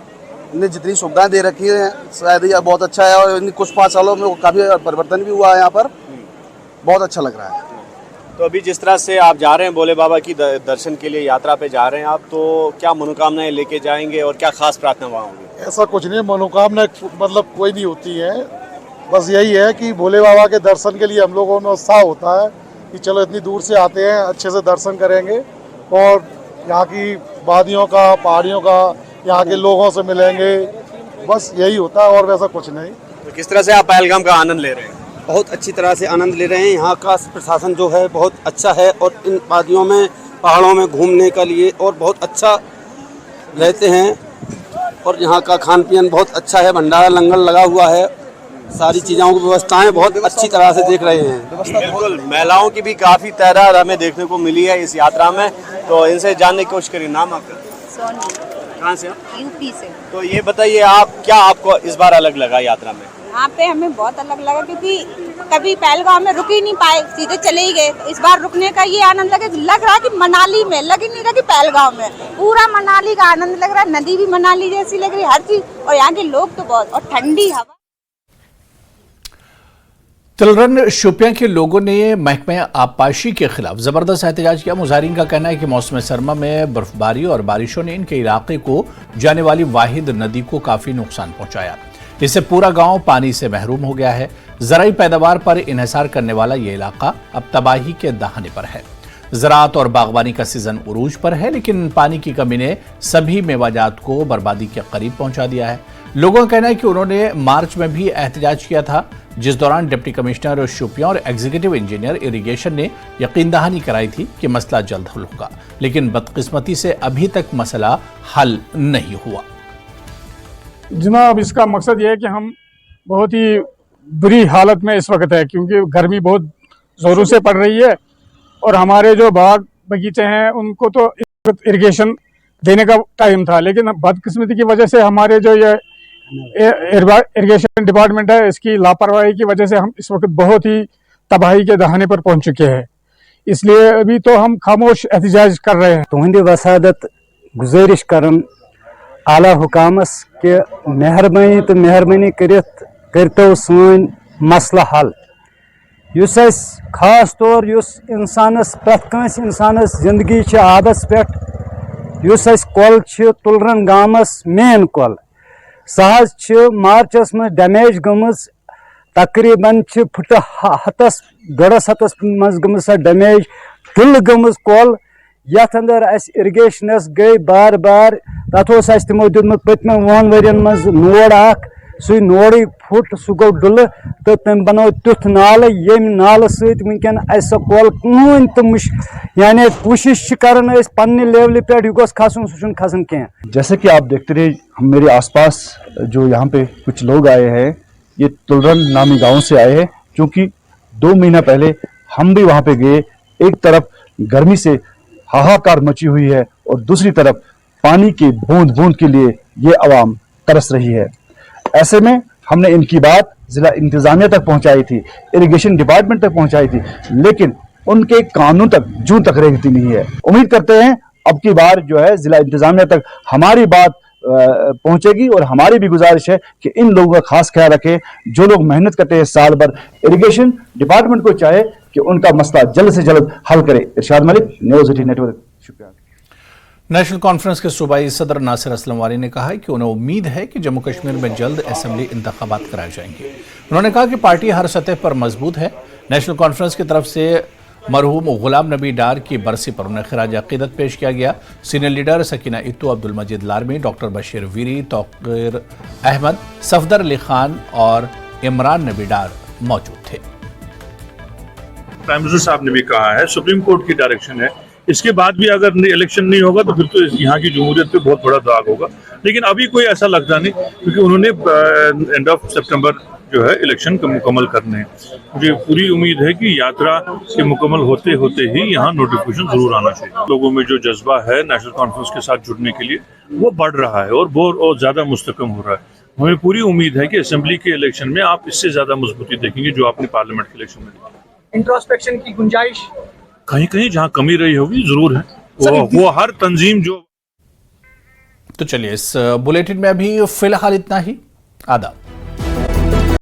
ने जितनी सुविधाएं दे रखी है शायद यह बहुत अच्छा है। और इन कुछ 5 सालों में काफ़ी परिवर्तन भी हुआ है यहाँ पर, बहुत अच्छा लग रहा है।
तो अभी जिस तरह से आप जा रहे हैं भोले बाबा की दर्शन के लिए यात्रा पे जा रहे हैं आप, तो क्या मनोकामनाएं लेके जाएंगे और क्या खास प्रार्थना वहाँ होंगी?
ऐसा कुछ नहीं, मनोकामना मतलब कोई नहीं होती है। बस यही है कि भोले बाबा के दर्शन के लिए हम लोगों में उत्साह होता है कि चलो इतनी दूर से आते हैं, अच्छे से दर्शन करेंगे और यहाँ की वादियों का, पहाड़ियों का, यहाँ के लोगों से मिलेंगे। बस यही होता है और वैसा कुछ नहीं।
तो किस तरह से आप पहलगाम का आनंद ले रहे हैं?
बहुत अच्छी तरह से आनंद ले रहे हैं। यहाँ का प्रशासन जो है बहुत अच्छा है और इन वादियों में, पहाड़ों में घूमने के लिए और बहुत अच्छा रहते हैं। और यहाँ का खान पीन बहुत अच्छा है, भंडारा लंगर लगा हुआ है, सारी चीज़ों की व्यवस्थाएं बहुत अच्छी तरह से देख रहे हैं।
बिल्कुल, महिलाओं की भी काफ़ी तादाद हमें देखने को मिली है इस यात्रा में, तो इनसे जानने की कोशिश करिए। नाम आपका?
सोनी।
कहाँ से?
यूपी से।
तो ये बताइए, क्या आपको इस बार अलग लगा यात्रा में?
यहाँ पे हमें बहुत अलग लगा क्योंकि कभी पहलगाम में रुक ही नहीं पाए, सीधे चले ही गए। तो इस बार रुकने का ये आनंद लग रहा है कि मनाली में, लग ही नहीं रहा कि पहलगाम में। पूरा मनाली का आनंद लग रहा है। नदी भी मनाली जैसी लग रही है, हर चीज। और यहाँ के लोग तो बहुत, और ठंडी हवा।
तिलरन शोपियां के लोगों ने महकमे आबपाशी के खिलाफ जबरदस्त एहतजाज किया। मुजाहिरीन का कहना है कि मौसम सरमा में बर्फबारी और बारिशों ने इनके इलाके को जाने वाली वाहिद नदी को काफी नुकसान पहुंचाया। इससे पूरा गांव पानी से महरूम हो गया है। ज़राई पैदावार पर इन्हिसार करने वाला ये इलाका अब तबाही के दहाने पर है। ज़राअत और बागवानी का सीजन उरूज पर है, लेकिन पानी की कमी ने सभी मेवाजात को बर्बादी के करीब पहुंचा दिया है। लोगों का कहना है कि उन्होंने मार्च में भी एहतजाज किया था, जिस दौरान डिप्टी कमिश्नर शोपियां और एग्जीक्यूटिव इंजीनियर इरिगेशन ने यकीन दहानी कराई थी कि मसला जल्द हल होगा, लेकिन बदकिस्मती से अभी तक मसला हल नहीं हुआ।
जनाब, इसका मकसद ये है कि हम बहुत ही बुरी हालत में इस वक्त है, क्योंकि गर्मी बहुत जोरों से पड़ रही है और हमारे जो बाग बगीचे हैं उनको तो इरिगेशन देने का टाइम था, लेकिन बदकिस्मती की वजह से हमारे जो ये इरिगेशन डिपार्टमेंट है, इसकी लापरवाही की वजह से हम इस वक्त बहुत ही तबाही के दहाने पर पहुंच चुके हैं।
इसलिए अभी तो हम खामोश एहतजाज कर रहे हैं।
तुहंदी वसादत गुजारिश करन आला हुकामस के मेहरबानी तो मेहरबानी करतो सोन मसला हल युस खास तौर युस इंसानस प्रत कंस इंसानस जिंदगी छ आबस पेट युस कल छ तुलरन गामस मेन कल सहज छ मार्चस में डैमेज गमज तकरीबन फुट हतस 1.5 हतस मज गमज डैमेज तुल गमज कल यथ अंदर इरिगेशनस गई बार बार तथ तमो दुत पत्म 1 वर्यन मज नोड़ सु नोड़ फुट सह गो डुल तो तम बनो तुथ नाल यम नाल सैन सह कल कहन तो यानी कोशिश कर पन्ने लेवल पे यह गोस खसन सह खसन कह।
जैसे कि आप देखते रहे हम मेरे आसपास जो यहाँ पे कुछ लोग आए हैं ये तुलरन नामी गांव से आए हैं, क्योंकि 2 महीना पहले हम भी वहाँ पे गए। एक तरफ गर्मी से हाहाकार मची हुई है और दूसरी तरफ पानी की बूंद बूंद के लिए ये आवाम तरस रही है। ऐसे में हमने इनकी बात जिला इंतजामिया तक पहुंचाई थी, इरिगेशन डिपार्टमेंट तक पहुंचाई थी, लेकिन उनके कानून तक जूं तक रेंगती नहीं है। उम्मीद करते हैं अब की बार जो है जिला इंतजामिया तक हमारी बात पहुंचेगी और हमारी भी गुजारिश है कि इन लोगों का खास ख्याल रखें जो लोग मेहनत करते हैं साल भर। इरिगेशन डिपार्टमेंट को चाहे कि उनका मसला जल्द से जल्द हल करे। इरशाद मलिक, न्यूज़ 18 नेटवर्क, शुक्रिया।
नेशनल कॉन्फ्रेंस के सूबाई सदर नासिर असलम वाली ने कहा है कि उन्हें उम्मीद है कि जम्मू कश्मीर में जल्द असेंबली इंतखाबात कराए जाएंगे। उन्होंने कहा कि पार्टी हर सतह पर मजबूत है। नेशनल कॉन्फ्रेंस की तरफ से मरहूम गुलाम नबी डार की बरसी पर उन्हें खिराज अकीदत पेश किया गया। सीनियर लीडर सकीना इत्तू, अब्दुल मजीद लारमी, डॉक्टर बशीर वीरी, तौकीर अहमद, सफदर अली खान और इमरान नबी डार मौजूद थे।
प्राइम मिनिस्टर साहब ने भी कहा है, सुप्रीम कोर्ट की डायरेक्शन है, इसके बाद भी अगर इलेक्शन नहीं होगा तो फिर तो यहाँ की जमहूरियत पे बहुत बड़ा दाग होगा। लेकिन अभी कोई ऐसा लगता नहीं, क्योंकि उन्होंने एंड ऑफ सितंबर जो है इलेक्शन को मुकम्मल करने हैं। मुझे पूरी उम्मीद है कि यात्रा के मुकम्मल होते होते ही यहाँ नोटिफिकेशन जरूर आना चाहिए। लोगों में जो जज्बा है नेशनल कॉन्फ्रेंस के साथ जुड़ने के लिए वो बढ़ रहा है और ज़्यादा मुस्तकम हो रहा है। हमें पूरी उम्मीद है कि असेंबली के इलेक्शन में आप इससे ज़्यादा मजबूती देखेंगे जो आपने पार्लियामेंट के इलेक्शन में देखी।
इंट्रोस्पेक्शन की गुंजाइश
कहीं कहीं जहाँ कमी रही होगी जरूर है, वो हर तंजीम जो।
तो चलिए इस बुलेटिन में अभी फिलहाल इतना ही। आदाब।